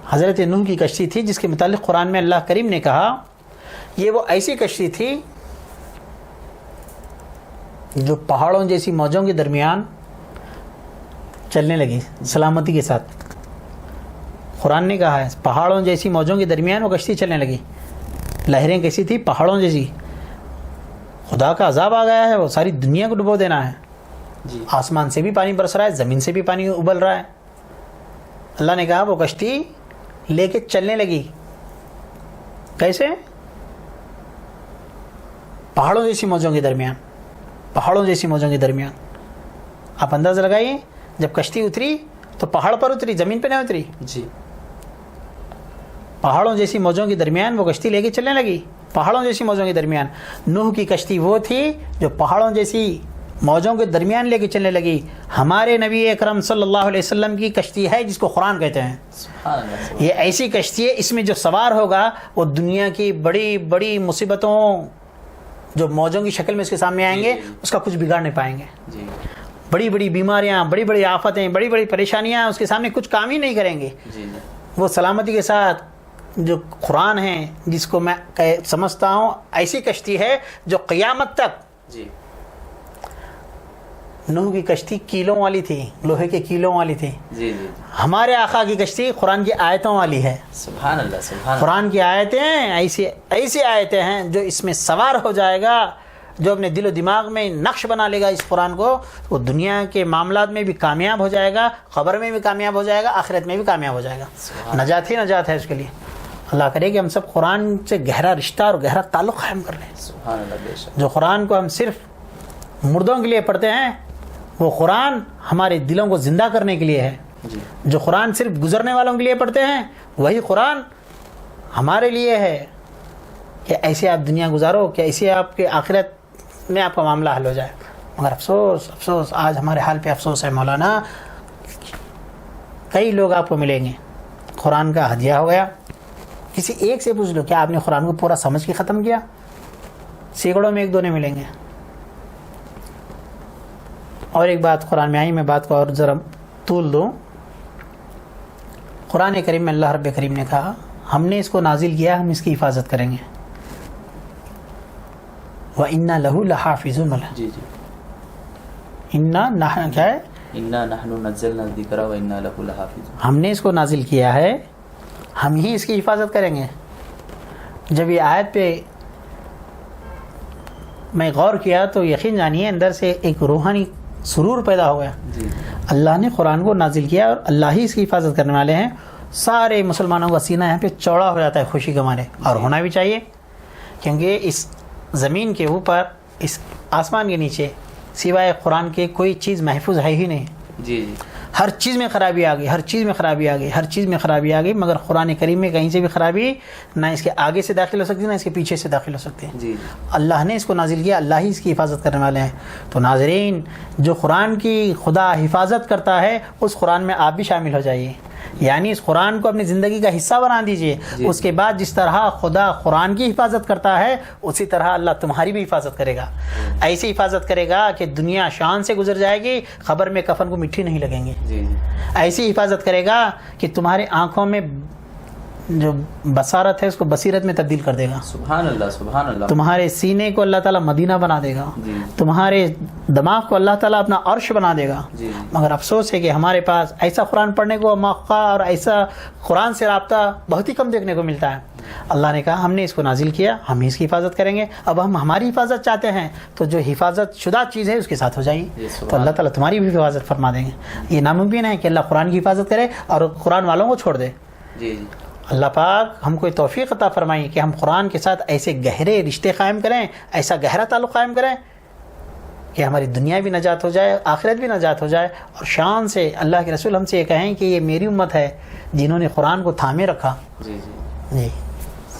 حضرت نوح کی کشتی تھی جس کے متعلق قرآن میں اللہ کریم نے کہا یہ وہ ایسی کشتی تھی جو پہاڑوں جیسی موجوں کے درمیان چلنے لگی سلامتی کے ساتھ. قرآن نے کہا ہے پہاڑوں جیسی موجوں کے درمیان وہ کشتی چلنے لگی. لہریں کیسی تھی؟ پہاڑوں جیسی. خدا کا عذاب آ گیا ہے, وہ ساری دنیا کو ڈبو دینا ہے. جی. آسمان سے بھی پانی برس رہا ہے, زمین سے بھی پانی ابل رہا ہے. اللہ نے کہا وہ کشتی لے کے چلنے لگی. کیسے؟ پہاڑوں جیسی موجوں کے درمیان. پہاڑوں جیسی موجوں کے درمیان. آپ اندازہ لگائیے, جب کشتی اتری تو پہاڑ پر اتری, زمین پہ نہیں اتری. جی. پہاڑوں جیسی موجوں کے درمیان وہ کشتی لے کے چلنے لگی. پہاڑوں جیسی موجوں کے درمیان. نوح کی کشتی وہ تھی جو پہاڑوں جیسی موجوں کے درمیان لے کے چلنے لگی. ہمارے نبی اکرم صلی اللہ علیہ وسلم کی کشتی ہے جس کو قرآن کہتے ہیں. یہ ایسی کشتی ہے, اس میں جو سوار ہوگا وہ دنیا کی بڑی بڑی مصیبتوں جو موجوں کی شکل میں اس کے سامنے آئیں گے اس کا کچھ بگاڑ نہیں پائیں گے. بڑی بڑی بیماریاں, بڑی بڑی آفتیں, بڑی بڑی پریشانیاں اس کے سامنے کچھ کام ہی نہیں کریں گے. وہ سلامتی کے ساتھ جو قرآن ہے, جس کو میں سمجھتا ہوں ایسی کشتی ہے جو قیامت تک نوح کی کشتی کیلوں والی تھی، لوہے کے کیلوں والی تھی. جی جی ہمارے آقا کی کشتی قرآن کی آیتوں والی ہے. سبحان اللہ سبحان اللہ. قرآن کی آیتیں ایسی آیتیں ہیں جو اس میں سوار ہو جائے گا، جو اپنے دل و دماغ میں نقش بنا لے گا اس قرآن کو، وہ دنیا کے معاملات میں بھی کامیاب ہو جائے گا، قبر میں بھی کامیاب ہو جائے گا، آخرت میں بھی کامیاب ہو جائے گا. نجات ہی نجات ہے اس کے لیے. اللہ کرے کہ ہم سب قرآن سے گہرا رشتہ اور گہرا تعلق قائم کر لیں. سبحان اللہ بے شک. جو قرآن کو ہم صرف مردوں کے لیے پڑھتے ہیں، وہ قرآن ہمارے دلوں کو زندہ کرنے کے لیے ہے. جو قرآن صرف گزرنے والوں کے لیے پڑھتے ہیں، وہی قرآن ہمارے لیے ہے کہ ایسے آپ دنیا گزارو کہ ایسے آپ کے آخرت میں آپ کا معاملہ حل ہو جائے. مگر افسوس آج ہمارے حال پہ افسوس ہے مولانا. کئی لوگ آپ کو ملیں گے، قرآن کا ہدیہ ہو گیا. کسی ایک سے پوچھ لو کیا آپ نے قرآن کو پورا سمجھ کے ختم کیا؟ سینکڑوں میں ایک دو نے ملیں گے. اور ایک بات قرآن میں آئی، میں بات کو اور ذرا طول دوں. قرآن کریم میں اللہ رب کریم نے کہا ہم نے اس کو نازل کیا، ہم اس کی حفاظت کریں گے. وَإِنَّا لَهُ لَحَافِظُونَ. جی جی. اِنَّا کیا ہے؟ اِنَّا نَحْنُ نَزَّلْنَا الذِّكْرَ وَإِنَّا لَهُ لَحَافِظُونَ. ہم نے اس کو نازل کیا ہے، ہم ہی اس کی حفاظت کریں گے. جب یہ آیت پہ میں غور کیا تو یقین جانیے اندر سے ایک روحانی سرور پیدا ہو گیا. جی. اللہ نے قرآن کو نازل کیا اور اللہ ہی اس کی حفاظت کرنے والے ہیں. سارے مسلمانوں کا سینہ یہاں پہ چوڑا ہو جاتا ہے خوشی کے مارے، اور ہونا بھی چاہیے، کیونکہ اس زمین کے اوپر، اس آسمان کے نیچے سوائے قرآن کے کوئی چیز محفوظ ہے ہی نہیں. جی جی. ہر چیز میں خرابی آ گئی، ہر چیز میں خرابی آ گئی، ہر چیز میں خرابی آ گئی، مگر قرآن کریم میں کہیں سے بھی خرابی نہ اس کے آگے سے داخل ہو سکتی نہ اس کے پیچھے سے داخل ہو سکتی ہے. جی. اللہ نے اس کو نازل کیا، اللہ ہی اس کی حفاظت کرنے والے ہیں. تو ناظرین، جو قرآن کی خدا حفاظت کرتا ہے اس قرآن میں آپ بھی شامل ہو جائیے. یعنی اس قرآن کو اپنی زندگی کا حصہ بنا دیجئے. اس کے بعد جس طرح خدا قرآن کی حفاظت کرتا ہے اسی طرح اللہ تمہاری بھی حفاظت کرے گا. ایسی حفاظت کرے گا کہ دنیا شان سے گزر جائے گی، قبر میں کفن کو مٹی نہیں لگیں گے. ایسی حفاظت کرے گا کہ تمہارے آنکھوں میں جو بصارت ہے اس کو بصیرت میں تبدیل کر دے گا. سبحان اللہ سبحان اللہ. تمہارے سینے کو اللہ تعالیٰ مدینہ بنا دے گا. تمہارے دماغ کو اللہ تعالیٰ اپنا عرش بنا دے گا. مگر افسوس ہے کہ ہمارے پاس ایسا قرآن پڑھنے کو موقع اور ایسا قرآن سے رابطہ بہت ہی کم دیکھنے کو ملتا ہے. اللہ نے کہا ہم نے اس کو نازل کیا، ہم ہی اس کی حفاظت کریں گے. اب ہم ہماری حفاظت چاہتے ہیں تو جو حفاظت شدہ چیز ہے اس کے ساتھ ہو جائیے، تو اللہ تعالیٰ تمہاری بھی حفاظت فرما دیں گے. یہ ناممکن ہے کہ اللہ قرآن کی حفاظت کرے اور قرآن والوں کو چھوڑ دے. اللہ پاک ہم کو توفیق عطا فرمائیں کہ ہم قرآن کے ساتھ ایسے گہرے رشتے قائم کریں، ایسا گہرا تعلق قائم کریں کہ ہماری دنیا بھی نجات ہو جائے، آخرت بھی نجات ہو جائے. اور شان سے اللہ کے رسول ہم سے یہ کہیں کہ یہ میری امت ہے جنہوں نے قرآن کو تھامے رکھا. جی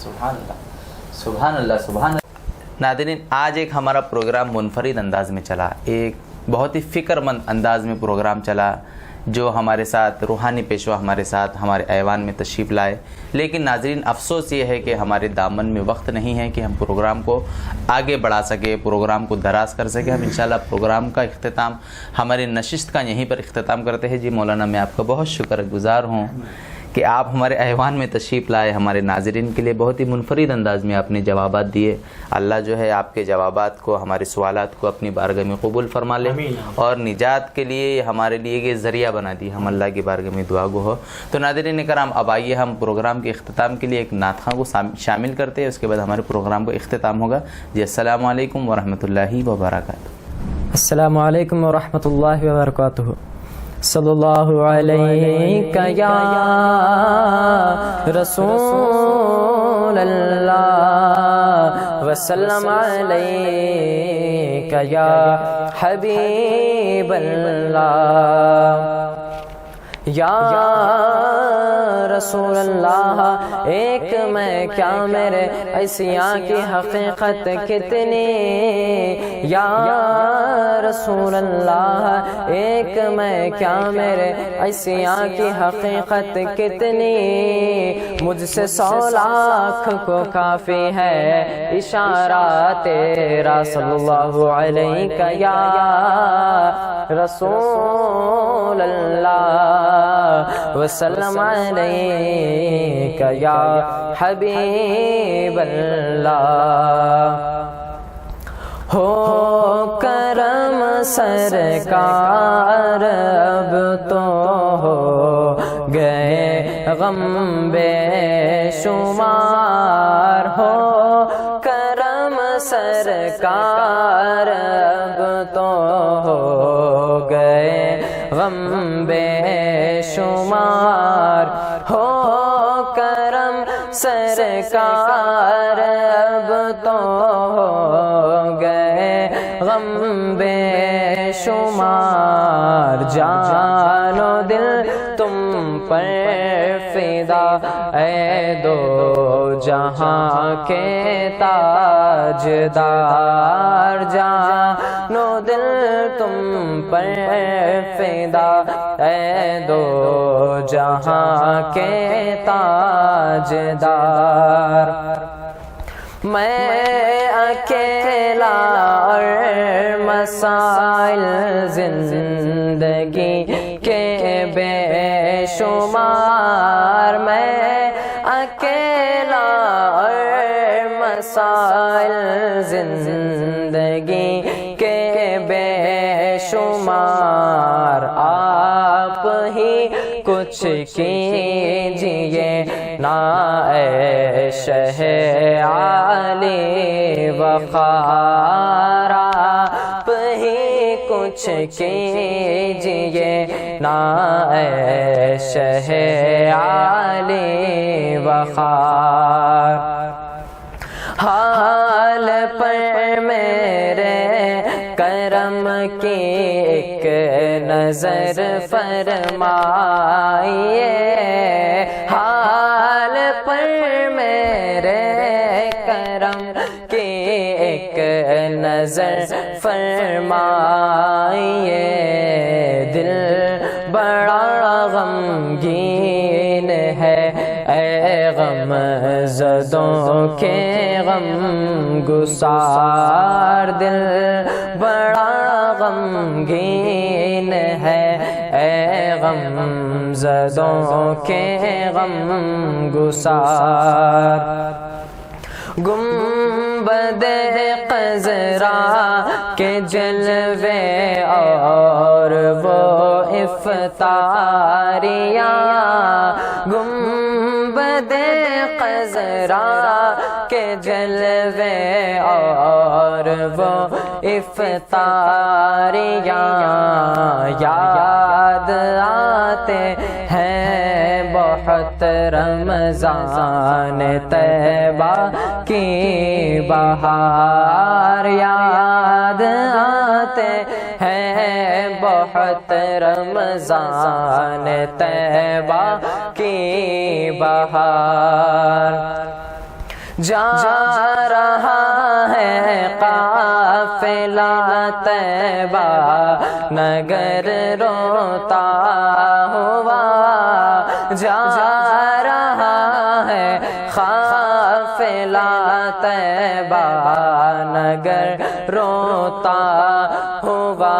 سبحان اللہ سبحان اللہ سبحان اللہ. ناظرین، آج ایک ہمارا پروگرام منفرد انداز میں چلا، ایک بہت ہی فکر مند انداز میں پروگرام چلا، جو ہمارے ساتھ روحانی پیشوا ہمارے ساتھ ہمارے ایوان میں تشریف لائے. لیکن ناظرین، افسوس یہ ہے کہ ہمارے دامن میں وقت نہیں ہے کہ ہم پروگرام کو آگے بڑھا سکے، پروگرام کو دراز کر سکے. ہم انشاءاللہ پروگرام کا اختتام، ہماری نشست کا یہیں پر اختتام کرتے ہیں. جی مولانا، میں آپ کا بہت شکر گزار ہوں کہ آپ ہمارے ایوان میں تشریف لائے. ہمارے ناظرین کے لیے بہت ہی منفرد انداز میں آپ نے جوابات دیے. اللہ جو ہے آپ کے جوابات کو، ہمارے سوالات کو اپنی بارگاہ میں قبول فرما لے اور نجات کے لیے ہمارے لیے یہ ذریعہ بنا دی. ہم اللہ کی بارگاہ میں دعا گو ہو. تو ناظرین کرام، اب آئیے ہم پروگرام کے اختتام کے لیے ایک نعت خواں کو شامل کرتے ہیں. اس کے بعد ہمارے پروگرام کو اختتام ہوگا. جی السلام علیکم ورحمۃ اللہ وبرکاتہ. السلام علیکم ورحمۃ اللہ وبرکاتہ. صلی اللہ علیہ یا رسول اللہ وسلم علیہ یا حبیب اللہ. یا رسول اللہ ایک میں کیا میرے ایسیاں کی حقیقت کتنی. یا رسول اللہ ایک میں کیا میرے ایسیاں کی حقیقت کتنی. مجھ سے 100 لاکھ کو کافی ہے اشارہ تیرا صلی اللہ علیہ یا رسول اللہ وسلم علیک یا حبیب اللہ. ہو کرم سرکار اب تو ہو گئے غم بے شمار ہو کرم سرکار اب تو ہو گئے غم بے شمار ہو کرم سرکار اب تو ہو گئے غم بے شمار جان و دل تم پر فدا اے دو جہاں کے تاجدار جان و دل تم پر فدا اے دو جہاں کے تاجدار میں اکیلا اور مسائل زندگی کے بے شمار میں اکیلا اور مسائل زندگی کے بے شمار آپ ہی کچھ کیجئے نا اے شہ عالی وقار آپ ہی کچھ کیجئے نا اے شہ عالی وقار حال پر میرے کرم کی ایک نظر فرمائیے حال پر میرے کرم کی ایک نظر فرمائیے دل بڑا غمگین ہے اے غم زدوں کے غم گسار دل بڑا غمگین ہے اے غم زدوں کے غم گسار گنبد خضرا کے جلوے اور وہ افطاریاں گنبد خضرا کے جلوے اور وہ افطاریاں یاد آتے ہیں بہت رمضان طیبہ کی بہار یاد آتے ہیں بہت رمضان طیبہ کی بہار جا رہا ہے قافلہ طیبہ نگر روتا ہوا جا رہا ہے قافلہ طیبہ نگر روتا ہوا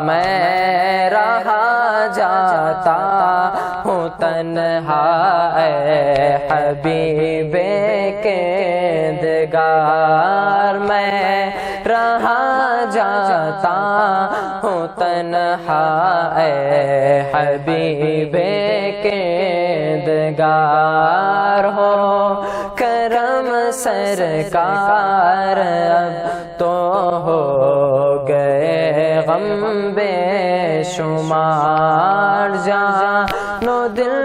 میں رہا جاتا ہوں تنہا اے حبیب کردگار میں رہا جاتا ہوں تنہا اے حبیب کردگار ہو کرم سرکار اب تو ہو گئے غم بے شمار جان و دل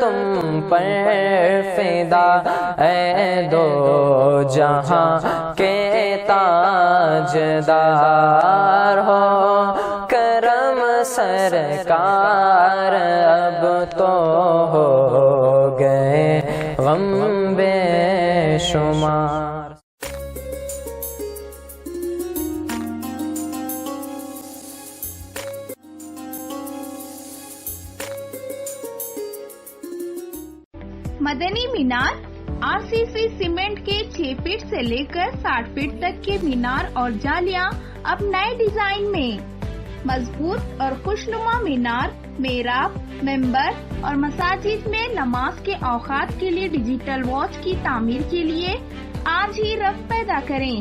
تم پر فدا اے دو جہاں کے تاجدار ہو کرم سرکار اب تو ہو گئے غم بے شمار مدنی مینار RCC سیمنٹ کے 6 فٹ سے لے کر 60 فٹ تک کے مینار اور جالیاں اب نئے ڈیزائن میں مضبوط اور خوشنما مینار محراب ممبر اور مساجد میں نماز کے اوقات کے لیے ڈیجیٹل واچ کی تعمیر کے لیے آج ہی رقم پیدا کریں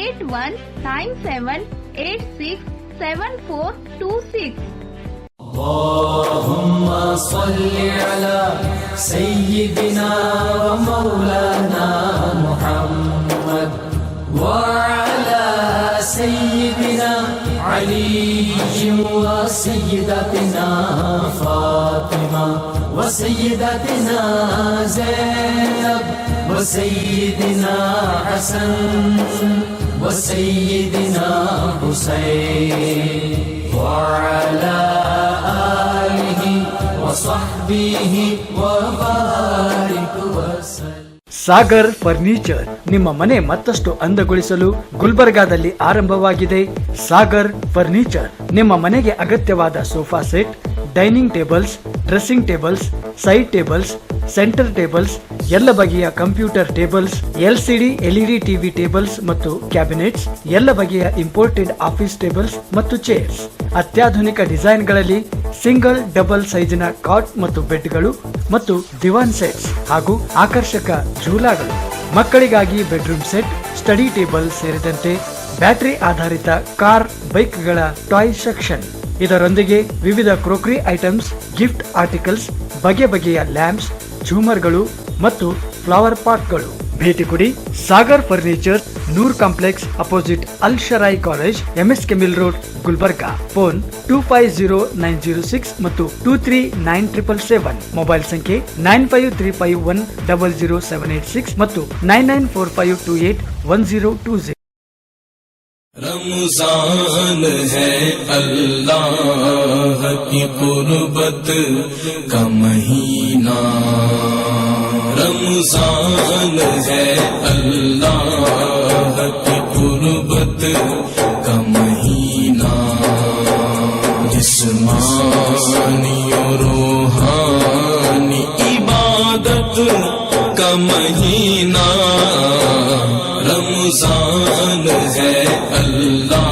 8197867426 اللهم صل على سيدنا ومولانا محمد وعلى سيدنا علي وسيدتنا فاطمة وسيدتنا زينب وسيدنا حسن وسيدنا حسين وعلى آله وصحبه وبارك وسلم. ಸಾಗರ್ ಫರ್ನಿಚರ್ ನಿಮ್ಮ ಮನೆ ಮತ್ತಷ್ಟು ಅಂದಗೊಳಿಸಲು ಗುಲ್ಬರ್ಗಾದಲ್ಲಿ ಆರಂಭವಾಗಿದೆ. ಸಾಗರ್ ಫರ್ನಿಚರ್ ನಿಮ್ಮ ಮನೆಗೆ ಅಗತ್ಯವಾದ sofa set, dining tables, dressing tables, side tables, centre tables, ಎಲ್ಲ ಬಗೆಯ computer tables, LCD LED TV tables ಮತ್ತು ಕ್ಯಾಬಿನೆಟ್ಸ್, ಎಲ್ಲ ಬಗೆಯ ಇಂಪೋರ್ಟೆಡ್ ಆಫೀಸ್ ಟೇಬಲ್ಸ್ ಮತ್ತು ಚೇರ್ಸ್, ಅತ್ಯಾಧುನಿಕ ಡಿಸೈನ್ಗಳಲ್ಲಿ ಸಿಂಗಲ್ ಡಬಲ್ ಸೈಜಿನ ಕಾಟ್ ಮತ್ತು ಬೆಡ್ಗಳು ಮತ್ತು ದಿವಾನ್ ಸೆಟ್ಸ್ ಹಾಗೂ ಆಕರ್ಷಕ ಝೂಲಾಗಳು, ಮಕ್ಕಳಿಗಾಗಿ ಬೆಡ್ರೂಮ್ ಸೆಟ್, ಸ್ಟಡಿ ಟೇಬಲ್ ಸೇರಿದಂತೆ ಬ್ಯಾಟರಿ ಆಧಾರಿತ ಕಾರ್ ಬೈಕ್ಗಳ ಟಾಯ್ ಸೆಕ್ಷನ್. ಇದರೊಂದಿಗೆ ವಿವಿಧ ಕ್ರೋಕರಿ ಐಟಮ್ಸ್, ಗಿಫ್ಟ್ ಆರ್ಟಿಕಲ್ಸ್, ಬಗೆ ಬಗೆಯ ಲ್ಯಾಂಪ್ಸ್, ಝೂಮರ್ಗಳು ಮತ್ತು ಫ್ಲವರ್ ಪಾಟ್ಗಳು. ಭೇಟಿ ಕೊಡಿ Sagar furniture, Noor complex opposite Al Sharai college, MSK mill road, Gulbarga. Phone 250906 ಮತ್ತು 239777. ಮೊಬೈಲ್ ಸಂಖ್ಯೆ 9535100786 ಮತ್ತು 9945281020. رمضان ہے اللہ کی قربت کا مہینہ، رمضان ہے اللہ کی قربت کا مہینہ، جسمانی و روحانی عبادت کا مہینہ، رمضان ہے اللہ